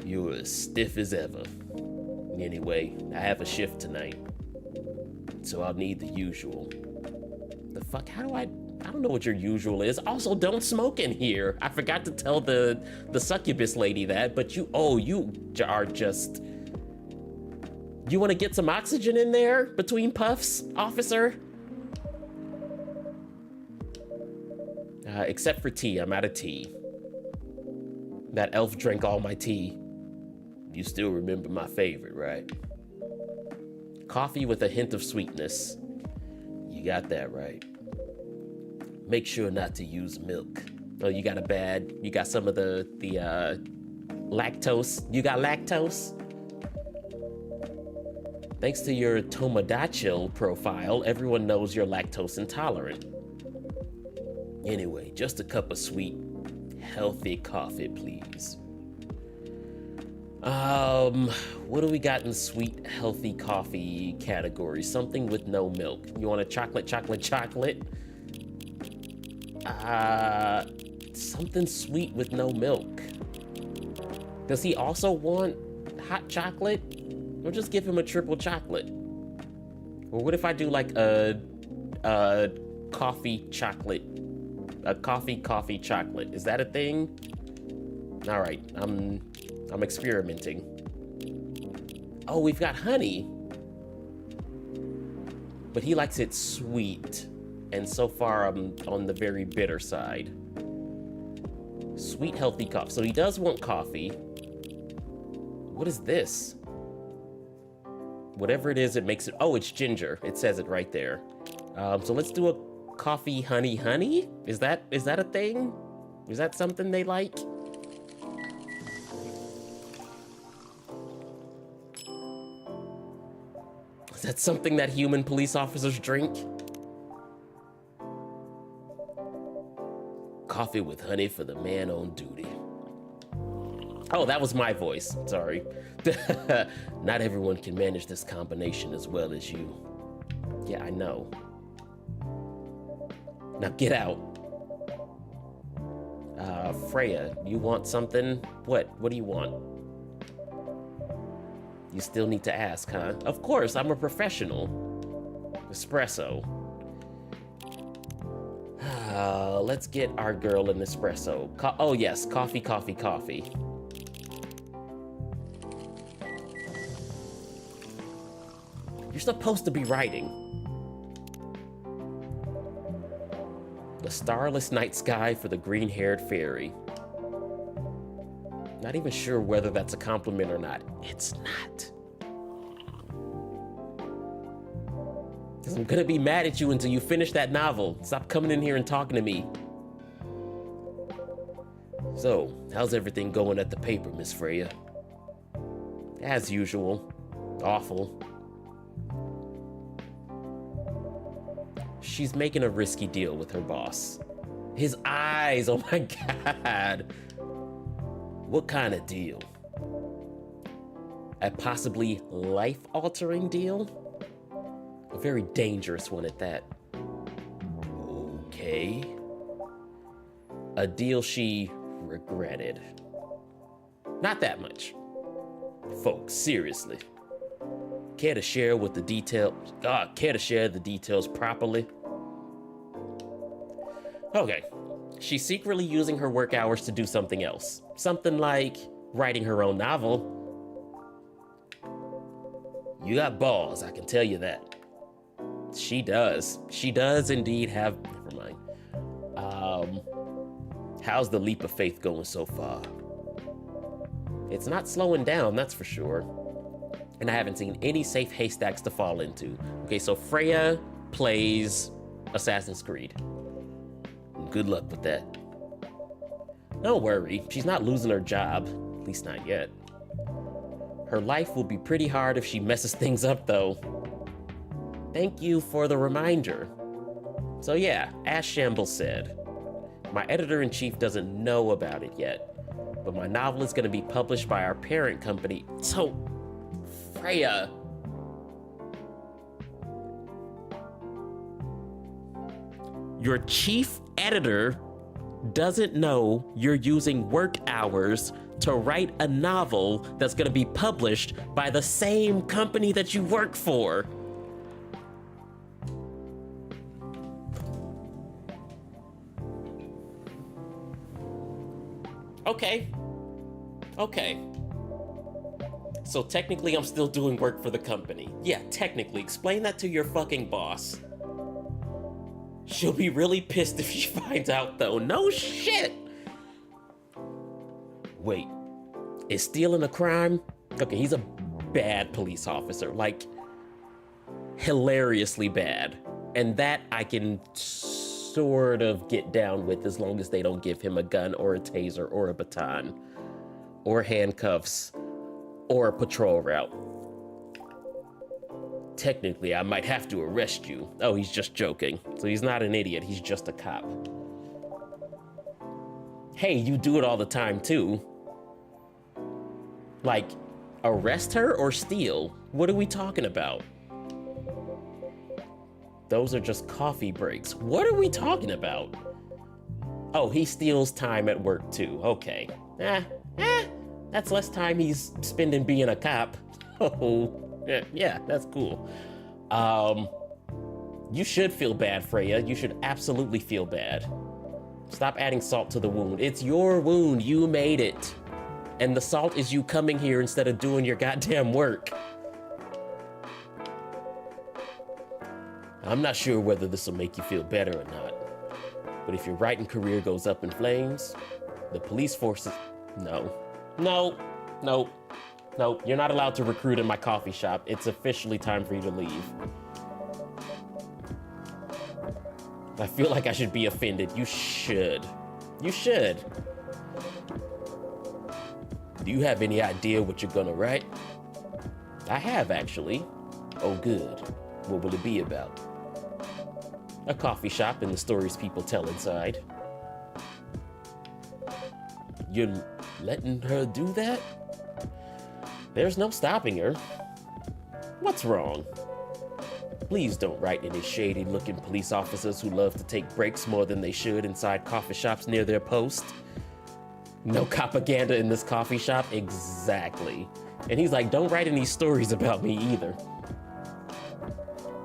You're as stiff as ever. Anyway, I have a shift tonight, so I'll need the usual. The fuck? How do I don't know what your usual is. Also, don't smoke in here. I forgot to tell the succubus lady that, but you are just... You want to get some oxygen in there between puffs, officer? Except for tea. I'm out of tea. That elf drank all my tea. You still remember my favorite, right? Coffee with a hint of sweetness. You got that right. Make sure not to use milk. Oh, you got some of the lactose. You got lactose? Thanks to your Tomodachi profile, everyone knows you're lactose intolerant. Anyway, just a cup of sweet, healthy coffee, please. What do we got in sweet, healthy coffee category? Something with no milk. You want a chocolate? Something sweet with no milk. Does he also want hot chocolate? Or just give him a triple chocolate? Or what if I do like a coffee chocolate? A coffee chocolate. Is that a thing? All right, I'm experimenting. Oh, we've got honey. But he likes it sweet. And so far, I'm on the very bitter side. Sweet, healthy coffee. So he does want coffee. What is this? Whatever it is, it makes it... Oh, it's ginger. It says it right there. So let's do a coffee honey. Is that a thing? Is that something they like? Is that something that human police officers drink? Coffee with honey for the man on duty. Oh, that was my voice. Sorry. Not everyone can manage this combination as well as you. Yeah, I know. Now get out. Freya, you want something? What do you want? You still need to ask, huh? Of course, I'm a professional. Espresso. Let's get our girl an espresso. Oh yes, coffee. You're supposed to be writing. The starless night sky for the green-haired fairy. Not even sure whether that's a compliment or not. It's not. Because I'm gonna be mad at you until you finish that novel. Stop coming in here and talking to me. So, how's everything going at the paper, Miss Freya? As usual. Awful. She's making a risky deal with her boss. His eyes, oh my God. What kind of deal? A possibly life-altering deal? A very dangerous one at that. Okay. A deal she regretted. Not that much. Folks, seriously. Care to share the details properly? Okay. She's secretly using her work hours to do something else. Something like writing her own novel. You got balls, I can tell you that. She does. She does indeed have... Never mind. How's the leap of faith going so far? It's not slowing down, that's for sure. And I haven't seen any safe haystacks to fall into. Okay, so Freya plays Assassin's Creed. Good luck with that. Don't worry, she's not losing her job. At least not yet. Her life will be pretty hard if she messes things up, though. Thank you for the reminder. So yeah, as Shambles said, my editor-in-chief doesn't know about it yet, but my novel is going to be published by our parent company. So, Freya. Your chief editor doesn't know you're using work hours to write a novel that's gonna be published by the same company that you work for. Okay. So technically I'm still doing work for the company. Yeah, technically. Explain that to your fucking boss. She'll be really pissed if she finds out though. No shit. Wait, is stealing a crime? Okay, he's a bad police officer, like hilariously bad. And that I can sort of get down with as long as they don't give him a gun or a taser or a baton or handcuffs or a patrol route. Technically, I might have to arrest you. Oh, he's just joking. So he's not an idiot, he's just a cop. Hey, you do it all the time too. Like, arrest her or steal? What are we talking about? Those are just coffee breaks. What are we talking about? Oh, he steals time at work too. Okay. That's less time he's spending being a cop. Oh, yeah, that's cool. You should feel bad, Freya. You should absolutely feel bad. Stop adding salt to the wound. It's your wound. You made it. And the salt is you coming here instead of doing your goddamn work. I'm not sure whether this will make you feel better or not, but if your writing career goes up in flames, the police forces... No, you're not allowed to recruit in my coffee shop. It's officially time for you to leave. I feel like I should be offended. You should. You should. Do you have any idea what you're gonna write? I have, actually. Oh, good. What will it be about? A coffee shop and the stories people tell inside. You're letting her do that? There's no stopping her. What's wrong? Please don't write any shady-looking police officers who love to take breaks more than they should inside coffee shops near their post. No propaganda in this coffee shop? Exactly. And he's like, don't write any stories about me either.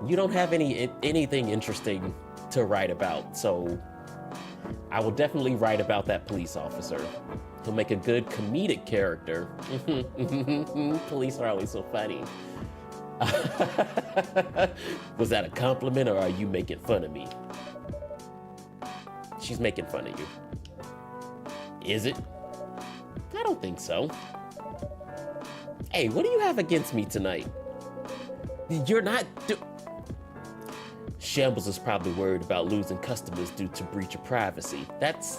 You don't have anything interesting to write about, so I will definitely write about that police officer. He'll make a good comedic character. Police are always so funny. Was that a compliment or are you making fun of me? She's making fun of you. Is it? I don't think so. Hey, what do you have against me tonight? You're not Shambles is probably worried about losing customers due to breach of privacy.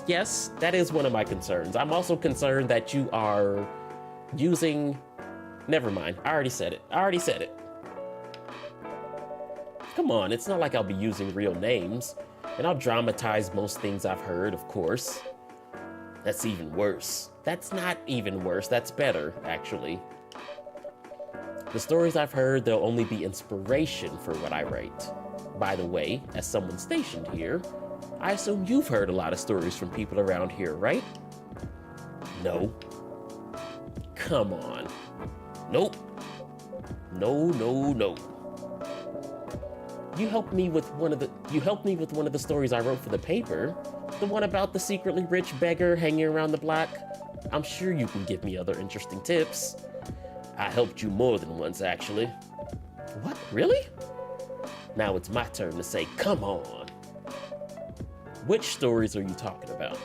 Yes, that is one of my concerns. I'm also concerned that you are using... Never mind, I already said it. Come on, it's not like I'll be using real names. And I'll dramatize most things I've heard, of course. That's even worse. That's not even worse, that's better, actually. The stories I've heard, they'll only be inspiration for what I write. By the way, as someone stationed here, I assume you've heard a lot of stories from people around here, right? No. Come on. Nope. No. You helped me with one of the stories I wrote for the paper. The one about the secretly rich beggar hanging around the block. I'm sure you can give me other interesting tips. I helped you more than once, actually. What? Really? Now it's my turn to say, come on. Which stories are you talking about?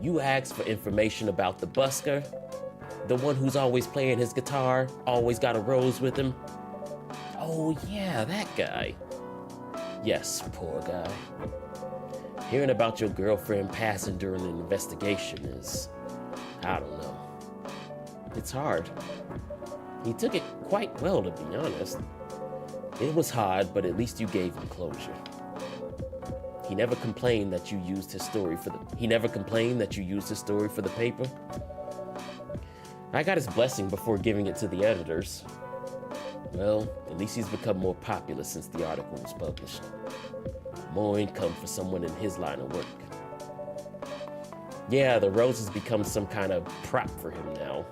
You asked for information about the busker, the one who's always playing his guitar, always got a rose with him. Oh yeah, that guy. Yes, poor guy. Hearing about your girlfriend passing during an investigation is, I don't know. It's hard. He took it quite well, to be honest. It was hard, but at least you gave him closure. He never complained that you used his story for the paper. I got his blessing before giving it to the editors. Well, at least he's become more popular since the article was published. More income for someone in his line of work. Yeah, the roses become some kind of prop for him now.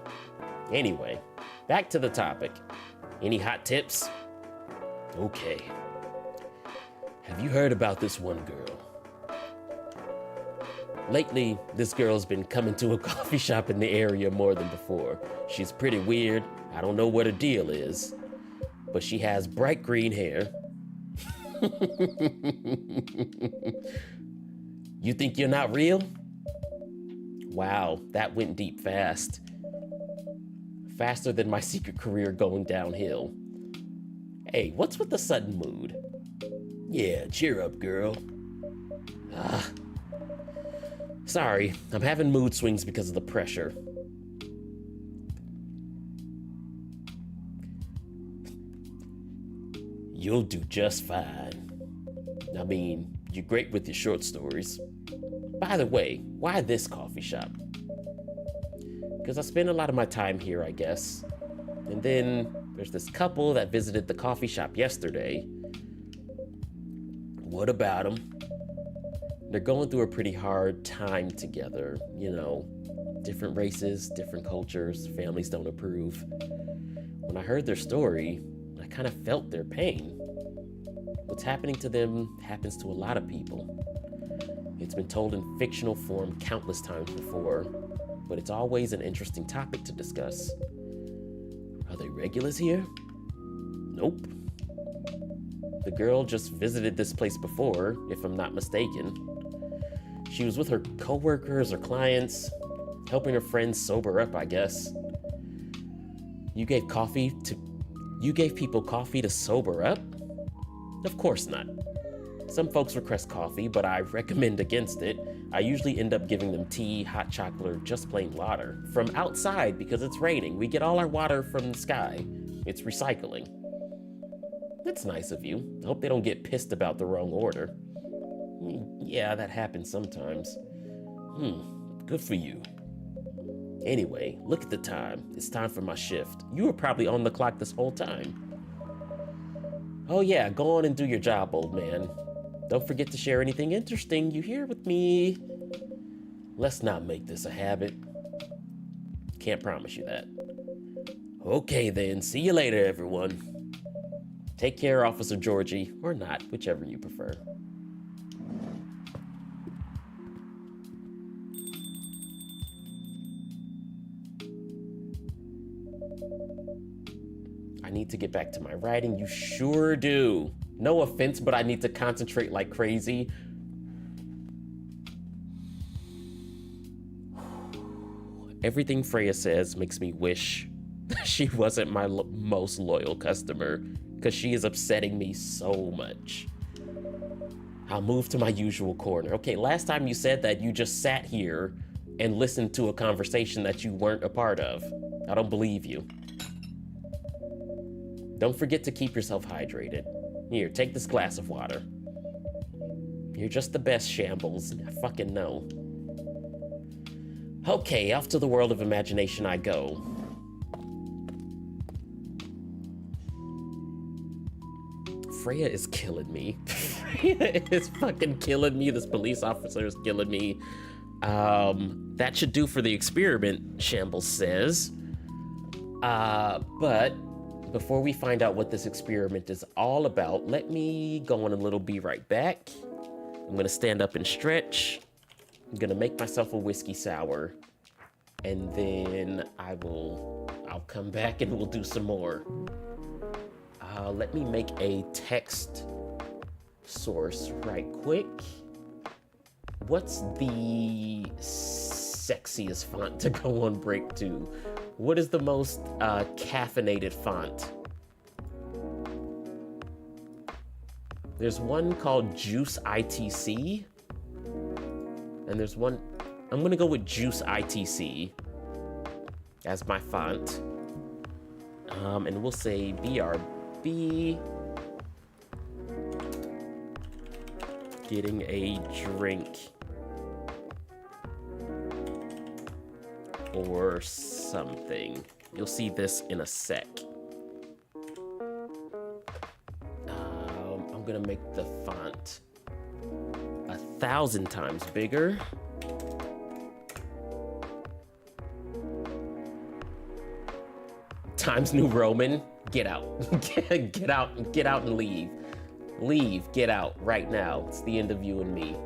Anyway, back to the topic. Any hot tips? Okay. Have you heard about this one girl? Lately, this girl's been coming to a coffee shop in the area more than before. She's pretty weird. I don't know what her deal is, but she has bright green hair. You think you're not real? Wow, that went deep fast. Faster than my secret career going downhill. Hey, what's with the sudden mood? Yeah, cheer up, girl. Sorry, I'm having mood swings because of the pressure. You'll do just fine. I mean, you're great with your short stories. By the way, why this coffee shop? Because I spend a lot of my time here, I guess. And then there's this couple that visited the coffee shop yesterday. What about them? They're going through a pretty hard time together. You know, different races, different cultures, families don't approve. When I heard their story, I kind of felt their pain. What's happening to them happens to a lot of people. It's been told in fictional form countless times before, but it's always an interesting topic to discuss. Are they regulars here? Nope. The girl just visited this place before, if I'm not mistaken. She was with her coworkers or clients, helping her friends sober up, I guess. You gave people coffee to sober up? Of course not. Some folks request coffee, but I recommend against it. I usually end up giving them tea, hot chocolate, or just plain water. From outside because it's raining. We get all our water from the sky. It's recycling. That's nice of you. I hope they don't get pissed about the wrong order. Yeah, that happens sometimes. Good for you. Anyway, look at the time. It's time for my shift. You were probably on the clock this whole time. Oh yeah, go on and do your job, old man. Don't forget to share anything interesting you hear with me. Let's not make this a habit. Can't promise you that. Okay then, see you later, everyone. Take care, Officer Georgie, or not, whichever you prefer. I need to get back to my writing. You sure do. No offense, but I need to concentrate like crazy. Everything Freya says makes me wish she wasn't my most loyal customer, because she is upsetting me so much. I'll move to my usual corner. Okay, last time you said that you just sat here and listened to a conversation that you weren't a part of. I don't believe you. Don't forget to keep yourself hydrated. Here, take this glass of water. You're just the best, Shambles. I fucking know. Okay, off to the world of imagination I go. Freya is killing me. Freya is fucking killing me. This police officer is killing me. That should do for the experiment, Shambles says. But before we find out what this experiment is all about, let me go on a little be right back. I'm gonna stand up and stretch. I'm gonna make myself a whiskey sour, and then I'll come back and we'll do some more. Let me make a text source right quick. What's the sexiest font to go on break to? What is the most caffeinated font? There's one called Juice ITC. And there's one, I'm gonna go with Juice ITC as my font. And we'll say BRB. Getting a drink. Or something. You'll see this in a sec. I'm gonna make the font 1,000 times bigger. Times New Roman, get out. Get out, get out and leave. Leave, get out right now. It's the end of you and me.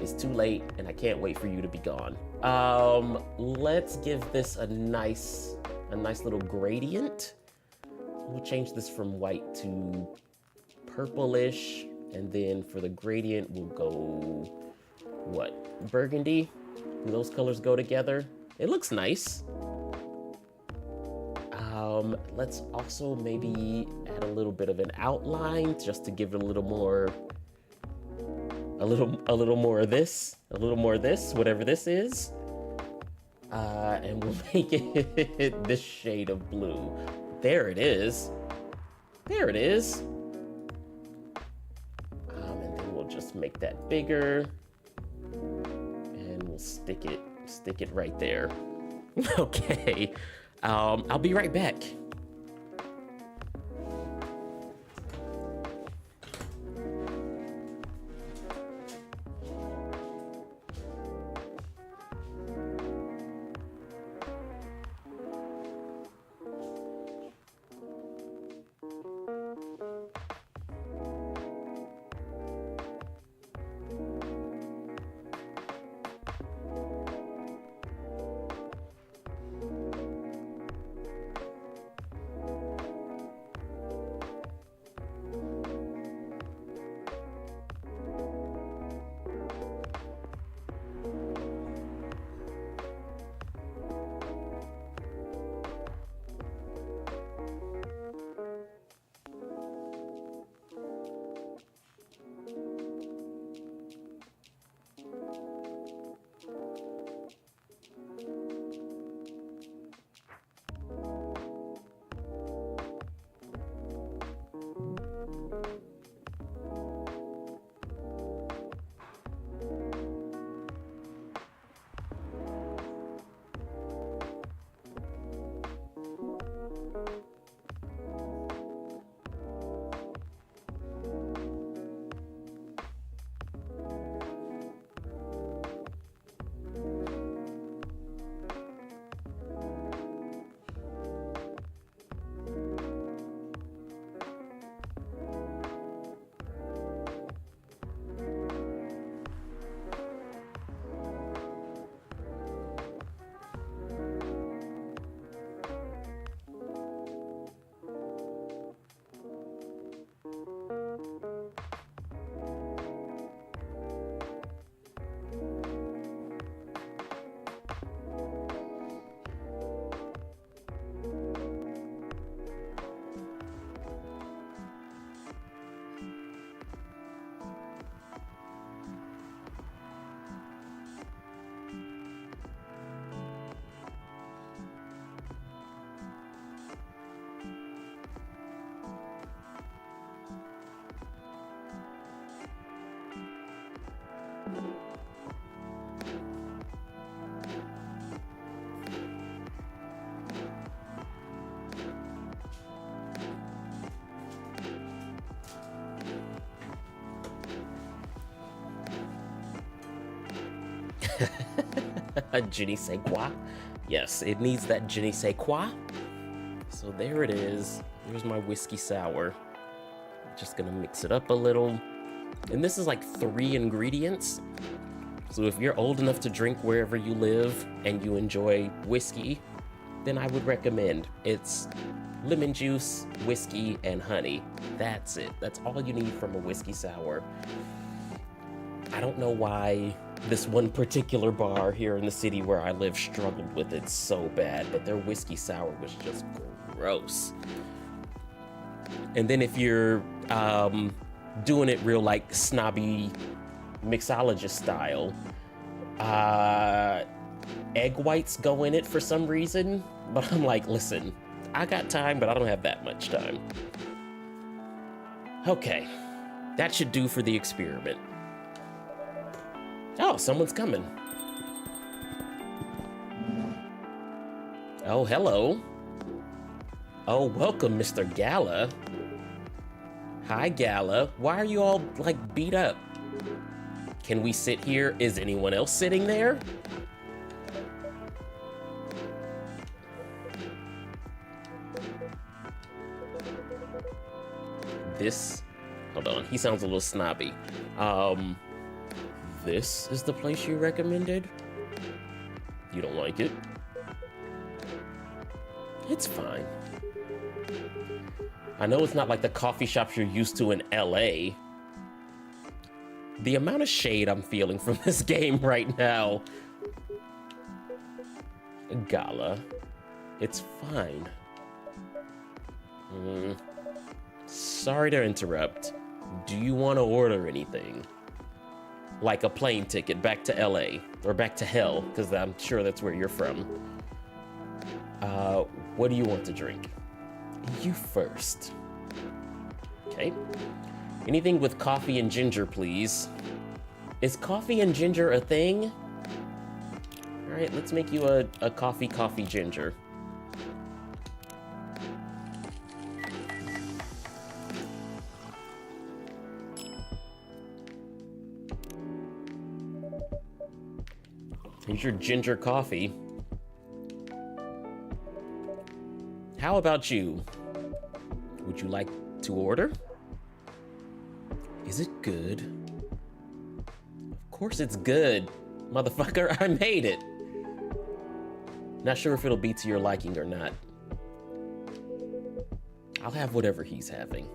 It's too late and I can't wait for you to be gone. Let's give this a nice little gradient. We'll change this from white to purplish, and then for the gradient, we'll go, what, burgundy? Do those colors go together? It looks nice. Let's also maybe add a little bit of an outline just to give it a little more of this, whatever this is. And we'll make it this shade of blue. There it is. There it is. And then we'll just make that bigger. And we'll stick it right there. Okay. I'll be right back. Je ne sais quoi. Yes, it needs that je ne sais quoi. So there it is. There's my whiskey sour. Just gonna mix it up a little. And this is like 3 ingredients. So if you're old enough to drink wherever you live and you enjoy whiskey, then I would recommend. It's lemon juice, whiskey, and honey. That's it. That's all you need from a whiskey sour. I don't know why this one particular bar here in the city where I live struggled with it so bad, but their whiskey sour was just gross. And then if you're doing it real like snobby mixologist style, egg whites go in it for some reason, but I'm like, listen, I got time, but I don't have that much time. Okay, that should do for the experiment. Oh, someone's coming. Oh, hello. Oh, welcome, Mr. Gala. Hi, Gala. Why are you all, like, beat up? Can we sit here? Is anyone else sitting there? This, hold on, he sounds a little snobby. This is the place you recommended? You don't like it? It's fine. I know it's not like the coffee shops you're used to in LA. The amount of shade I'm feeling from this game right now. Gala. It's fine. Sorry to interrupt. Do you want to order anything? Like a plane ticket back to LA, or back to hell, because I'm sure that's where you're from. What do you want to drink? You first. Okay. Anything with coffee and ginger, please. Is coffee and ginger a thing? All right, let's make you a coffee ginger. Here's your ginger coffee. How about you? Would you like to order? Is it good? Of course it's good, motherfucker. I made it. Not sure if it'll be to your liking or not. I'll have whatever he's having.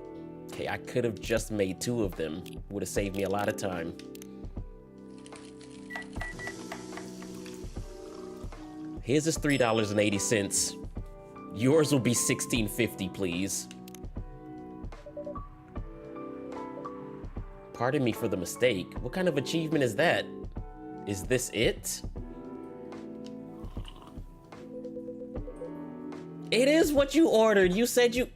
Okay, I could have just made 2 of them. Would have saved me a lot of time. His is $3.80. Yours will be $16.50, please. Pardon me for the mistake. What kind of achievement is that? Is this it? It is what you ordered. You said you...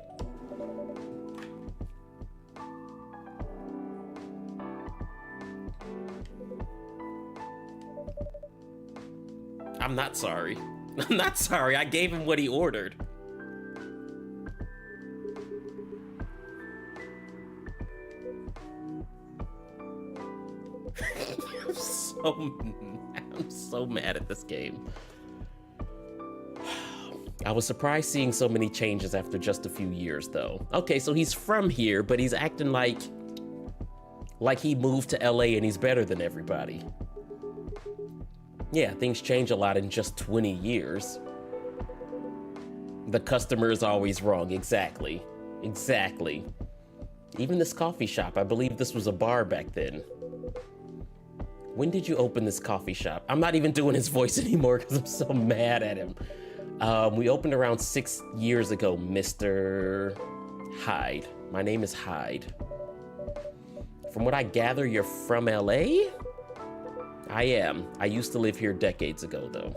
I'm not sorry. I'm not sorry. I gave him what he ordered. I'm so mad at this game. I was surprised seeing so many changes after just a few years, though. Okay, so he's from here, but he's acting like he moved to LA and he's better than everybody. Yeah, things change a lot in just 20 years. The customer is always wrong. Exactly. Exactly. Even this coffee shop, I believe this was a bar back then. When did you open this coffee shop? I'm not even doing his voice anymore because I'm so mad at him. We opened around 6 years ago, Mr. Hyde. My name is Hyde. From what I gather, you're from LA? I am. I used to live here decades ago, though.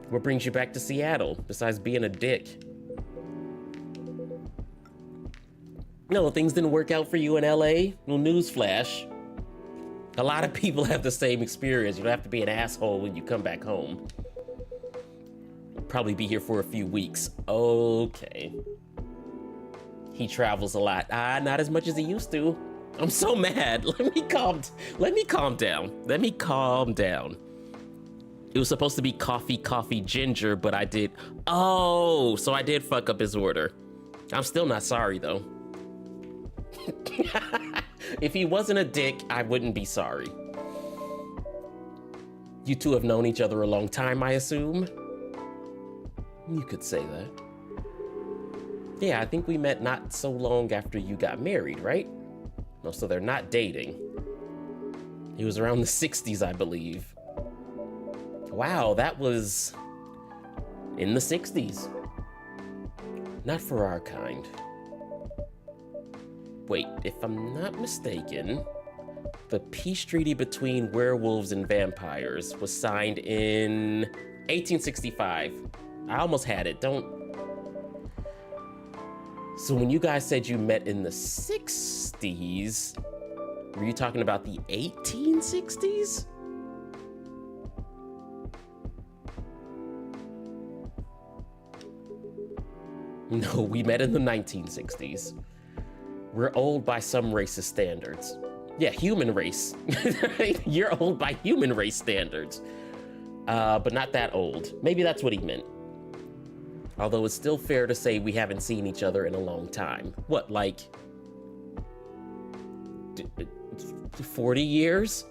What brings you back to Seattle, besides being a dick? No, things didn't work out for you in LA? No newsflash. A lot of people have the same experience. You don't have to be an asshole when you come back home. Probably be here for a few weeks. Okay. He travels a lot. Not as much as he used to. I'm so mad. Let me calm down. Let me calm down. It was supposed to be coffee, ginger, but I did. Oh, so I did fuck up his order. I'm still not sorry, though. If he wasn't a dick, I wouldn't be sorry. You two have known each other a long time, I assume? You could say that. Yeah, I think we met not so long after you got married, right? No, so they're not dating. It was around the 60s, I believe. Wow, that was in the 60s. Not for our kind. Wait, if I'm not mistaken, the peace treaty between werewolves and vampires was signed in 1865. I almost had it, So when you guys said you met in the 60s, were you talking about the 1860s? No, we met in the 1960s. We're old by some racist standards. Yeah, human race. You're old by human race standards. But not that old. Maybe that's what he meant. Although it's still fair to say we haven't seen each other in a long time. What, like 40 years?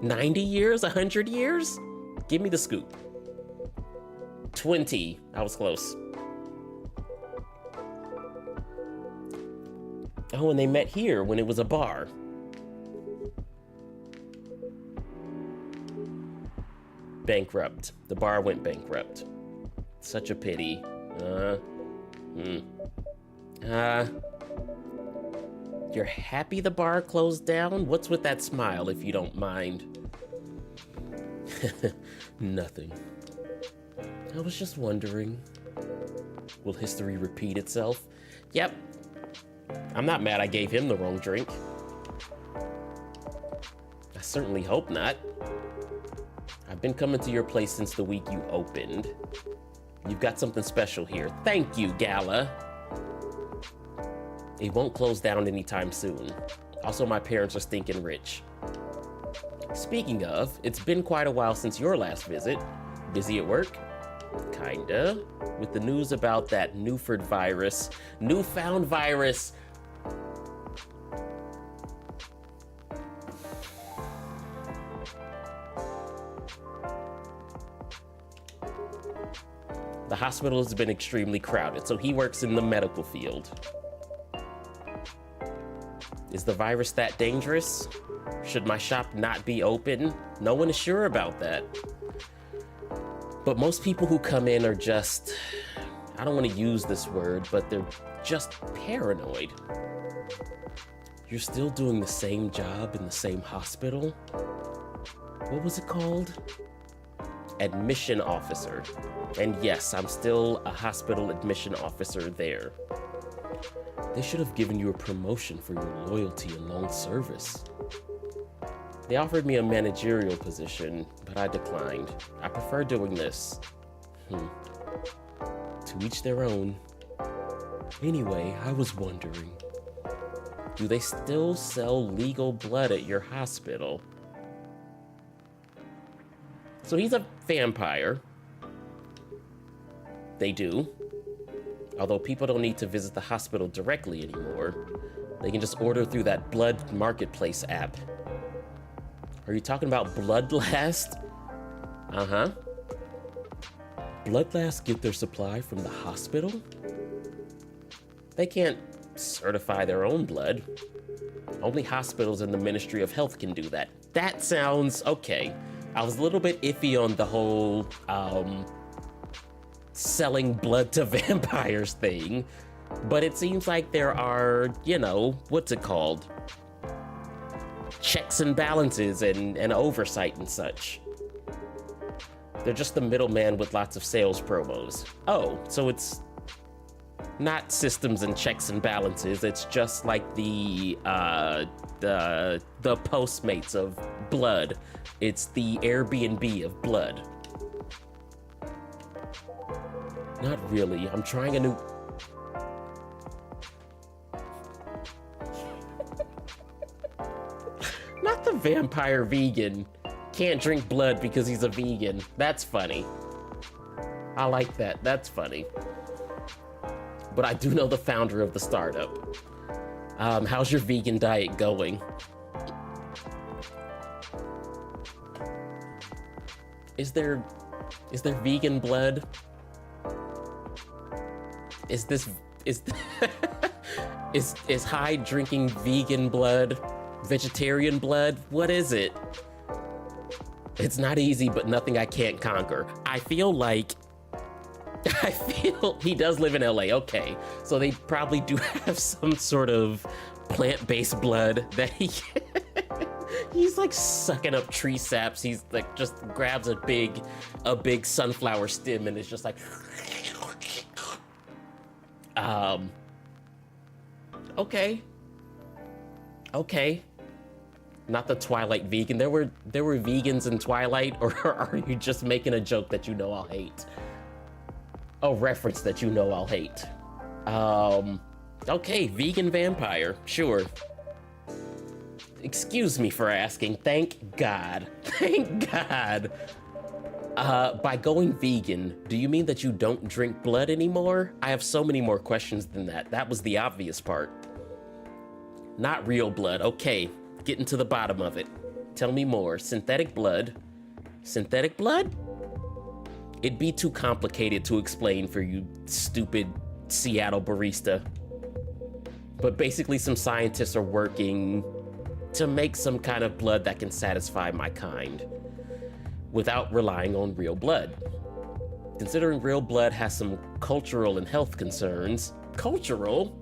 90 years? 100 years? Give me the scoop. 20. I was close. Oh, and they met here when it was a bar. Bankrupt. The bar went bankrupt. Such a pity. You're happy the bar closed down? What's with that smile, if you don't mind? Nothing. I was just wondering. Will history repeat itself? Yep. I'm not mad I gave him the wrong drink. I certainly hope not. I've been coming to your place since the week you opened. You've got something special here. Thank you, Gala. It won't close down anytime soon. Also, my parents are stinking rich. Speaking of, it's been quite a while since your last visit. Busy at work? Kinda. With the news about that newfound virus. The hospital has been extremely crowded, so he works in the medical field. Is the virus that dangerous? Should my shop not be open? No one is sure about that. But most people who come in are just, I don't want to use this word, but they're just paranoid. You're still doing the same job in the same hospital? What was it called? Admission officer. And yes, I'm still a hospital admission officer there. They should have given you a promotion for your loyalty and long service. They offered me a managerial position, but I declined. I prefer doing this. To each their own. Anyway, I was wondering, do they still sell legal blood at your hospital? So he's a vampire. They do. Although people don't need to visit the hospital directly anymore. They can just order through that blood marketplace app. Are you talking about Bloodlast? Uh-huh. Bloodlast get their supply from the hospital? They can't certify their own blood. Only hospitals and the Ministry of Health can do that. That sounds okay. I was a little bit iffy on the whole, selling blood to vampires thing, but it seems like there are, you know, what's it called? Checks and balances and oversight and such. They're just the middleman with lots of sales promos. Oh, so it's not systems and checks and balances. It's just like the Postmates of blood. It's the Airbnb of blood. Not really. I'm trying a new... Not the vampire vegan. Can't drink blood because he's a vegan. That's funny. I like that. That's funny. But I do know the founder of the startup. How's your vegan diet going? Is there vegan blood? Is Hyde drinking vegan blood? Vegetarian blood? What is it? It's not easy, but nothing I can't conquer. I feel he does live in LA. Okay, so they probably do have some sort of plant-based blood that he's like sucking up tree saps. He's like just grabs a big sunflower stem and is just like, okay. Not the Twilight vegan. There were vegans in Twilight, or are you just making a joke that you know I'll hate? A reference that you know I'll hate. Okay, vegan vampire, sure. Excuse me for asking. Thank God. Thank God. By going vegan, do you mean that you don't drink blood anymore? I have so many more questions than that. That was the obvious part. Not real blood. Okay. getting to the bottom of it. Tell me more. Synthetic blood. Synthetic blood? It'd be too complicated to explain for you stupid Seattle barista. But basically some scientists are working to make some kind of blood that can satisfy my kind without relying on real blood. Considering real blood has some cultural and health concerns. Cultural?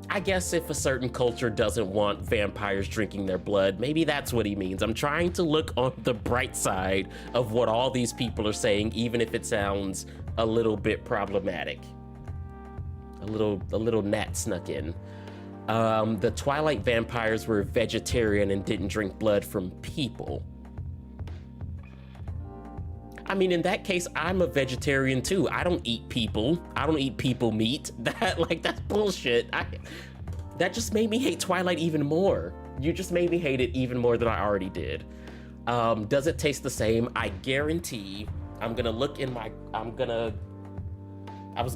I guess if a certain culture doesn't want vampires drinking their blood, maybe that's what he means. I'm trying to look on the bright side of what all these people are saying, even if it sounds a little bit problematic. A little gnat snuck in. The Twilight vampires were vegetarian and didn't drink blood from people. I mean, in that case, I'm a vegetarian too. I don't eat people. I don't eat people meat. That's bullshit. That just made me hate Twilight even more. You just made me hate it even more than I already did. Does it taste the same? I guarantee. I was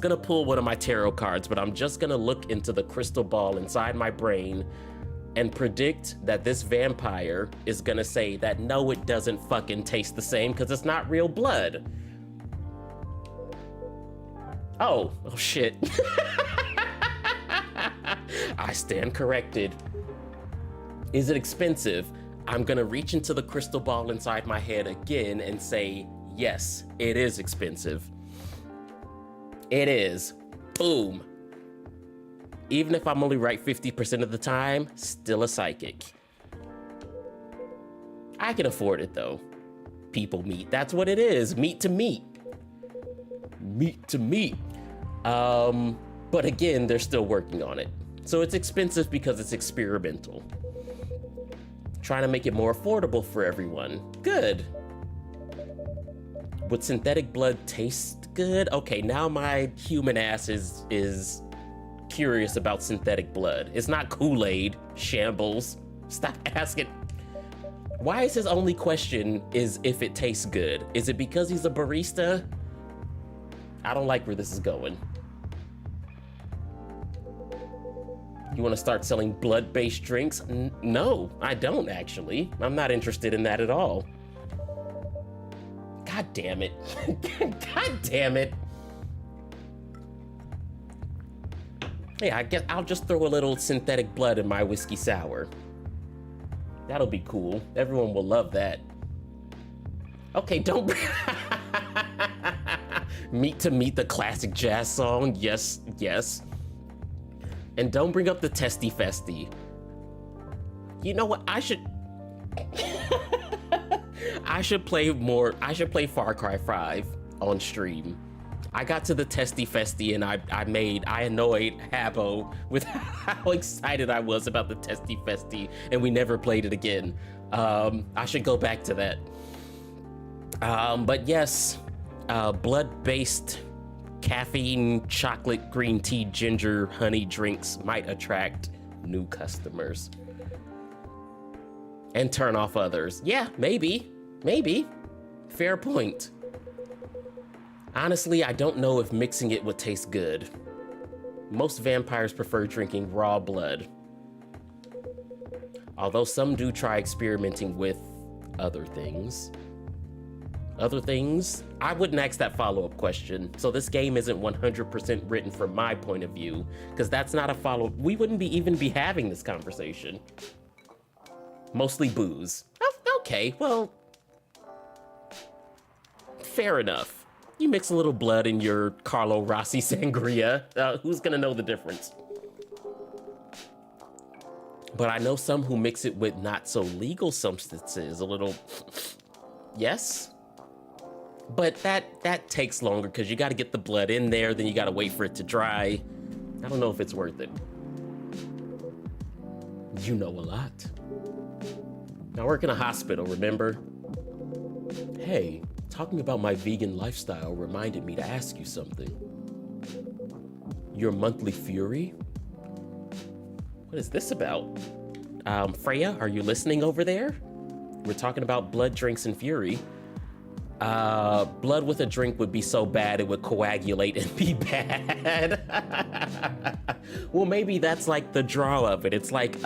gonna pull one of my tarot cards, but I'm just gonna look into the crystal ball inside my brain and predict that this vampire is gonna say that no, it doesn't fucking taste the same because it's not real blood. Oh shit. I stand corrected. Is it expensive? I'm gonna reach into the crystal ball inside my head again and say, yes, it is expensive. It is. Boom. Even if I'm only right 50% of the time, still a psychic. I can afford it though. People meat, that's what it is. Meat to meat. Meat to meat. But again, they're still working on it. So it's expensive because it's experimental. Trying to make it more affordable for everyone. Good. Would synthetic blood taste good? Okay, now my human ass is curious about synthetic blood. It's not Kool-Aid, shambles. Stop asking. Why is his only question is if it tastes good? Is it because he's a barista? I don't like where this is going. You want to start selling blood-based drinks? No, I don't actually. I'm not interested in that at all. God damn it. God damn it. Hey, I guess I'll just throw a little synthetic blood in my whiskey sour. That'll be cool. Everyone will love that. Okay, don't... Meat to Meat, the classic jazz song. Yes, yes. And don't bring up the Testy Festy. You know what? I should play Far Cry 5 on stream. I got to the Testy Festy and I annoyed Habbo with how excited I was about the Testy Festy, and we never played it again. I should go back to that. But yes, blood-based caffeine, chocolate, green tea, ginger, honey drinks might attract new customers and turn off others. Yeah, maybe. Fair point. Honestly, I don't know if mixing it would taste good. Most vampires prefer drinking raw blood. Although some do try experimenting with other things. Other things? I wouldn't ask that follow-up question. So this game isn't 100% written from my point of view, because that's not a follow-up. We wouldn't even be having this conversation. Mostly booze. Oh, okay, well, fair enough. You mix a little blood in your Carlo Rossi sangria. Who's gonna know the difference? But I know some who mix it with not so legal substances. A little, yes. But that takes longer because you got to get the blood in there, then you got to wait for it to dry. I don't know if it's worth it. You know a lot. I work in a hospital, remember? Hey, talking about my vegan lifestyle reminded me to ask you something. Your monthly fury? What is this about? Freya, are you listening over there? We're talking about blood drinks and fury. Blood with a drink would be so bad it would coagulate and be bad. Well, maybe that's like the draw of it. It's like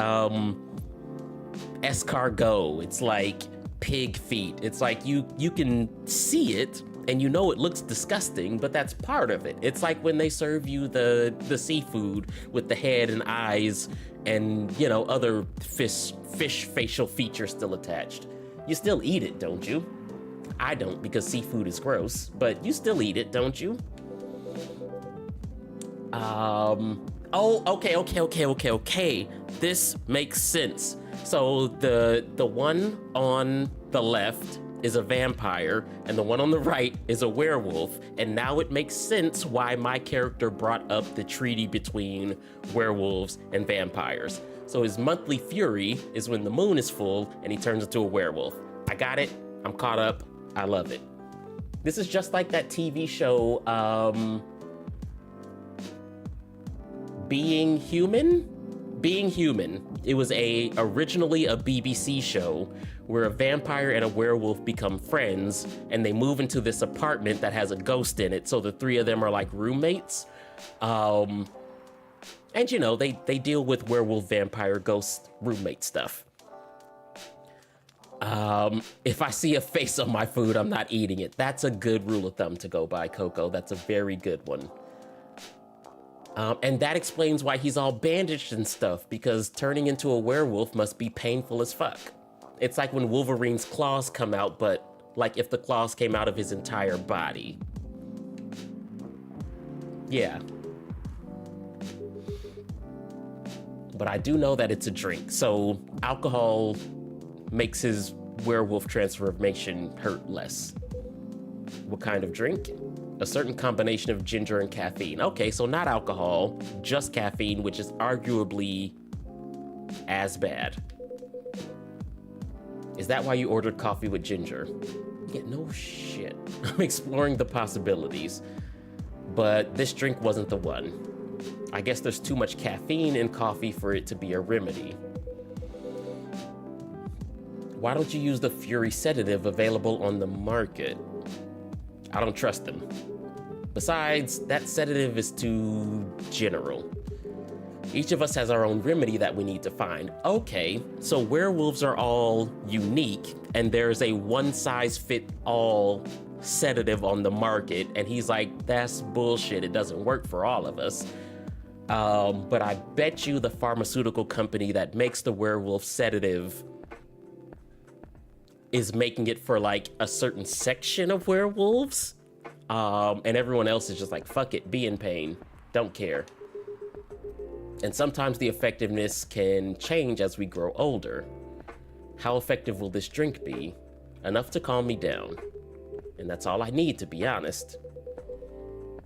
escargot. It's like pig feet. It's like you can see it and you know it looks disgusting, but that's part of it. It's like when they serve you the seafood with the head and eyes and, you know, other fish facial features still attached. You still eat it, don't you? I don't, because seafood is gross, but you still eat it, don't you? Oh, okay. This makes sense. So the one on the left is a vampire, and the one on the right is a werewolf, and now it makes sense why my character brought up the treaty between werewolves and vampires. So his monthly fury is when the moon is full, and he turns into a werewolf. I got it. I'm caught up. I love it. This is just like that TV show, Being Human? Being Human. It was originally a BBC show where a vampire and a werewolf become friends, and they move into this apartment that has a ghost in it, so the three of them are like roommates. And you know, they deal with werewolf, vampire, ghost, roommate stuff. If I see a face on my food, I'm not eating it. That's a good rule of thumb to go by, Coco. That's a very good one. And that explains why he's all bandaged and stuff, because turning into a werewolf must be painful as fuck. It's like when Wolverine's claws come out, but like if the claws came out of his entire body. Yeah. But I do know that it's a drink, so alcohol makes his werewolf transformation hurt less. What kind of drink? A certain combination of ginger and caffeine. Okay, so not alcohol, just caffeine, which is arguably as bad. Is that why you ordered coffee with ginger? Yeah, no shit. I'm exploring the possibilities, but this drink wasn't the one. I guess there's too much caffeine in coffee for it to be a remedy. Why don't you use the Fury sedative available on the market? I don't trust them. Besides, that sedative is too general. Each of us has our own remedy that we need to find. Okay, so werewolves are all unique, and there's a one-size-fit-all sedative on the market, and he's like, that's bullshit, it doesn't work for all of us. But I bet you the pharmaceutical company that makes the werewolf sedative is making it for like a certain section of werewolves. And everyone else is just like, fuck it, be in pain, don't care. And sometimes the effectiveness can change as we grow older. How effective will this drink be? Enough to calm me down. And that's all I need, to be honest.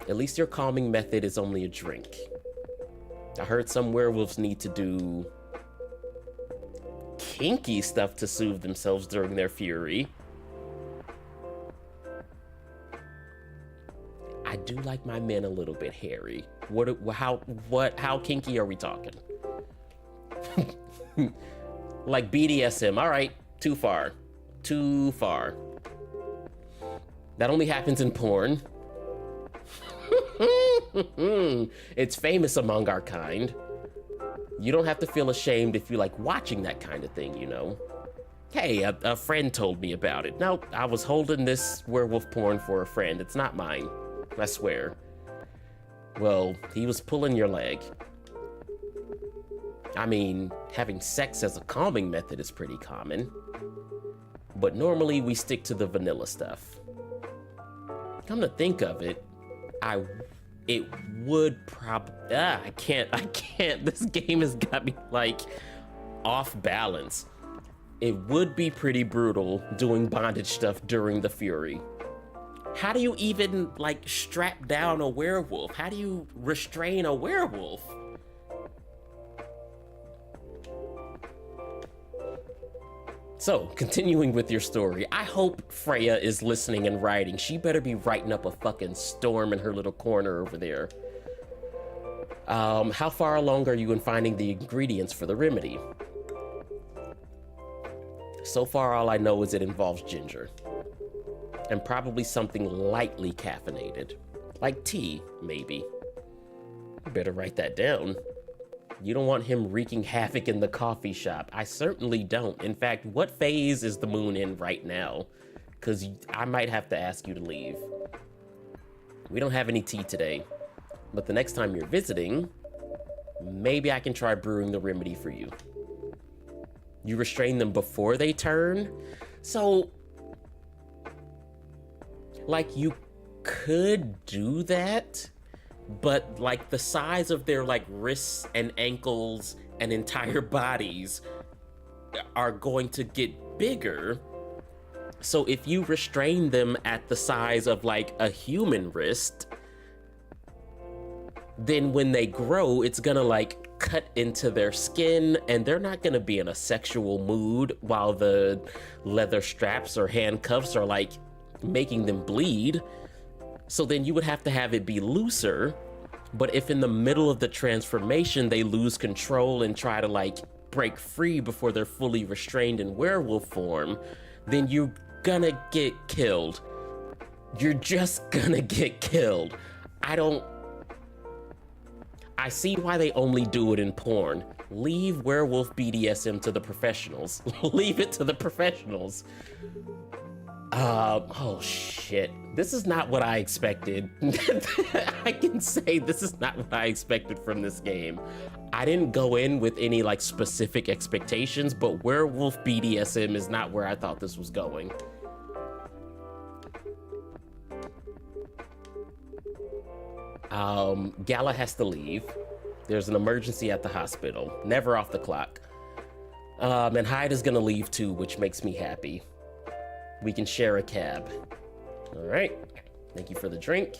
At least your calming method is only a drink. I heard some werewolves need to do kinky stuff to soothe themselves during their fury. I do like my men a little bit hairy. How kinky are we talking? Like BDSM, all right, too far. That only happens in porn. It's famous among our kind. You don't have to feel ashamed if you like watching that kind of thing, you know? Hey, a friend told me about it. No, I was holding this werewolf porn for a friend. It's not mine, I swear. Well, he was pulling your leg. I mean, having sex as a calming method is pretty common. But normally we stick to the vanilla stuff. Come to think of it, it would probably, I can't, this game has got me like off balance. It would be pretty brutal doing bondage stuff during the fury. How do you even like strap down a werewolf? How do you restrain a werewolf? So, continuing with your story, I hope Freya is listening and writing. She better be writing up a fucking storm in her little corner over there. How far along are you in finding the ingredients for the remedy? So far, all I know is it involves ginger. and probably something lightly caffeinated. Like tea, maybe. You better write that down. You don't want him wreaking havoc in the coffee shop. I certainly don't. In fact, what phase is the moon in right now? Because I might have to ask you to leave. We don't have any tea today. But the next time you're visiting, maybe I can try brewing the remedy for you. You restrain them before they turn? So, like, you could do that, but like the size of their like wrists and ankles and entire bodies are going to get bigger. So if you restrain them at the size of like a human wrist, then when they grow, it's gonna like cut into their skin, and they're not gonna be in a sexual mood while the leather straps or handcuffs are like making them bleed. So then you would have to have it be looser. But if in the middle of the transformation they lose control and try to like break free before they're fully restrained in werewolf form, then you're gonna get killed. You're just gonna get killed. I see why they only do it in porn. Leave werewolf BDSM to the professionals. Leave it to the professionals. Oh shit. This is not what I expected. I can say this is not what I expected from this game. I didn't go in with any like specific expectations, but werewolf BDSM is not where I thought this was going. Gala has to leave. There's an emergency at the hospital. Never off the clock. And Hyde is gonna leave too, which makes me happy. We can share a cab. All right, thank you for the drink.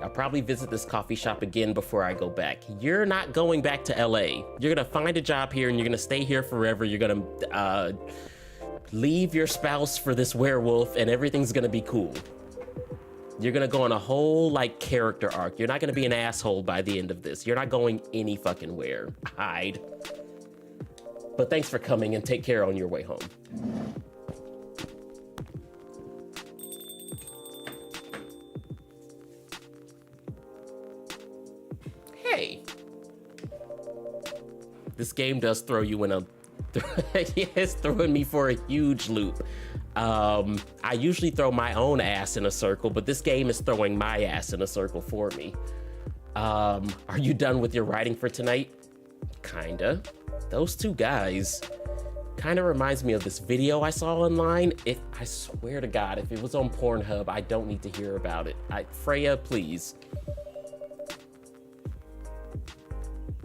I'll probably visit this coffee shop again before I go back. You're not going back to LA. You're gonna find a job here and you're gonna stay here forever. You're gonna leave your spouse for this werewolf and everything's gonna be cool. You're gonna go on a whole like character arc. You're not gonna be an asshole by the end of this. You're not going any fucking where. Hide. But thanks for coming and take care on your way home. Hey. This game does throw you in a... it's throwing me for a huge loop. I usually throw my own ass in a circle, but this game is throwing my ass in a circle for me. Are you done with your writing for tonight? Kinda. Those two guys kinda reminds me of this video I saw online. I swear to God, if it was on Pornhub, I don't need to hear about it. Freya, please.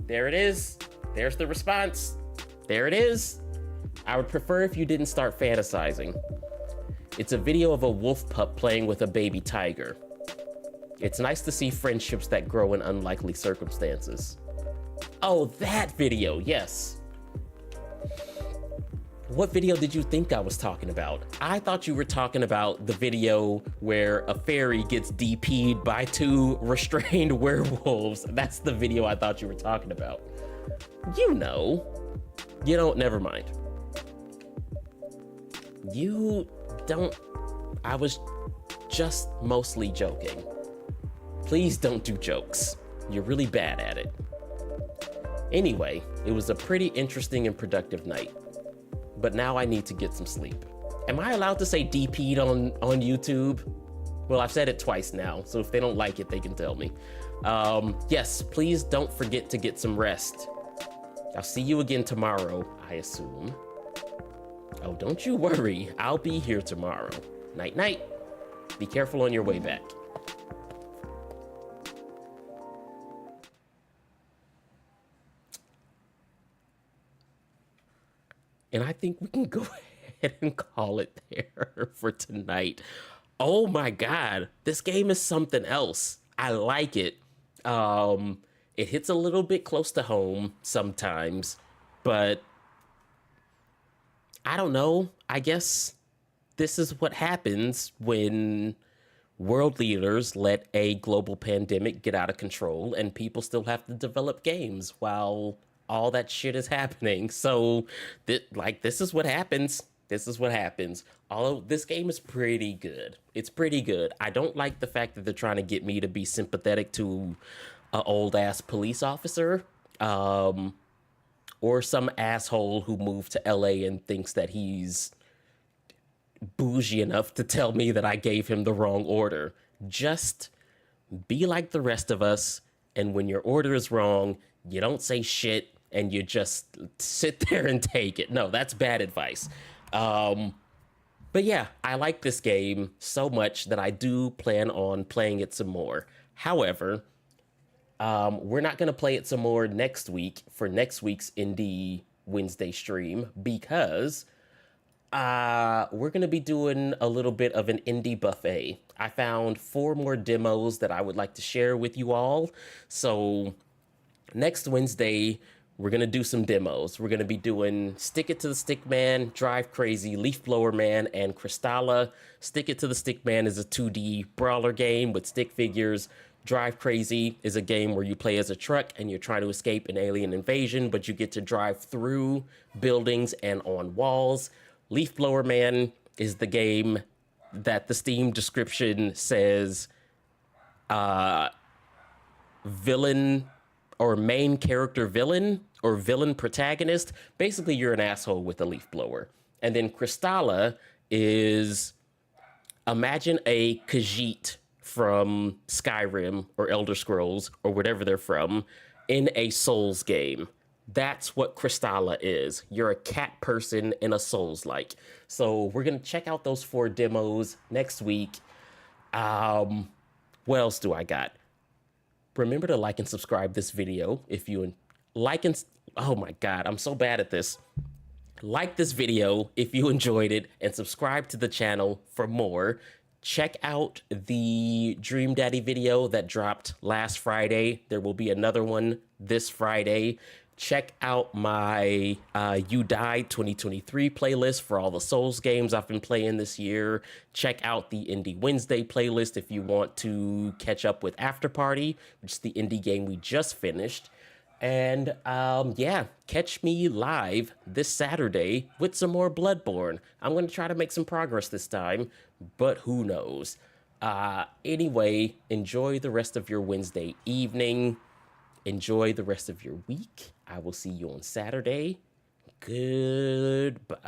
There it is. There's the response. There it is. I would prefer if you didn't start fantasizing. It's a video of a wolf pup playing with a baby tiger. It's nice to see friendships that grow in unlikely circumstances. Oh, that video, yes. What video did you think I was talking about? I thought you were talking about the video where a fairy gets DP'd by two restrained werewolves. That's the video I thought you were talking about. You know. You don't, never mind. You don't, I was just mostly joking. Please don't do jokes. You're really bad at it. Anyway, it was a pretty interesting and productive night, but now I need to get some sleep. Am I allowed to say DP'd on YouTube? Well, I've said it twice now, so if they don't like it, they can tell me. Yes, please don't forget to get some rest. I'll see you again tomorrow, I assume. Oh, don't you worry. I'll be here tomorrow. Night, night. Be careful on your way back. And I think we can go ahead and call it there for tonight. Oh my God, this game is something else. I like it. It hits a little bit close to home sometimes, but I don't know. I guess this is what happens when world leaders let a global pandemic get out of control and people still have to develop games while all that shit is happening. So this is what happens. This is what happens. Although this game is pretty good. It's pretty good. I don't like the fact that they're trying to get me to be sympathetic to a old ass police officer. Or some asshole who moved to LA and thinks that he's bougie enough to tell me that I gave him the wrong order. Just be like the rest of us. And when your order is wrong, you don't say shit and you just sit there and take it. No, that's bad advice. But yeah, I like this game so much that I do plan on playing it some more. However, we're not going to play it some more next week for next week's Indie Wednesday stream because we're going to be doing a little bit of an indie buffet. I found 4 more demos that I would like to share with you all. So next Wednesday, we're going to do some demos. We're going to be doing Stick It to the Stick Man, Drive Crazy, Leaf Blower Man, and Crystalla. Stick It to the Stick Man is a 2D brawler game with stick figures. Drive Crazy is a game where you play as a truck and you're trying to escape an alien invasion, but you get to drive through buildings and on walls. Leaf Blower Man is the game that the Steam description says villain or main character villain or villain protagonist. Basically, you're an asshole with a leaf blower. And then Crystalla is, imagine a Khajiit from Skyrim or Elder Scrolls or whatever they're from in a Souls game. That's what Crystalla is. You're a cat person in a Souls-like. So we're going to check out those 4 demos next week. What else do I got? Remember to like and subscribe this video if you like and... Oh my God, I'm so bad at this. Like this video if you enjoyed it and subscribe to the channel for more. Check out the Dream Daddy video that dropped last Friday. There will be another one this Friday. Check out my You Died 2023 playlist for all the Souls games I've been playing this year. Check out the Indie Wednesday playlist if you want to catch up with After Party, which is the indie game we just finished. And yeah, catch me live this Saturday with some more Bloodborne. I'm going to try to make some progress this time, but who knows. Anyway, enjoy the rest of your Wednesday evening. Enjoy the rest of your week. I will see you on Saturday. Goodbye.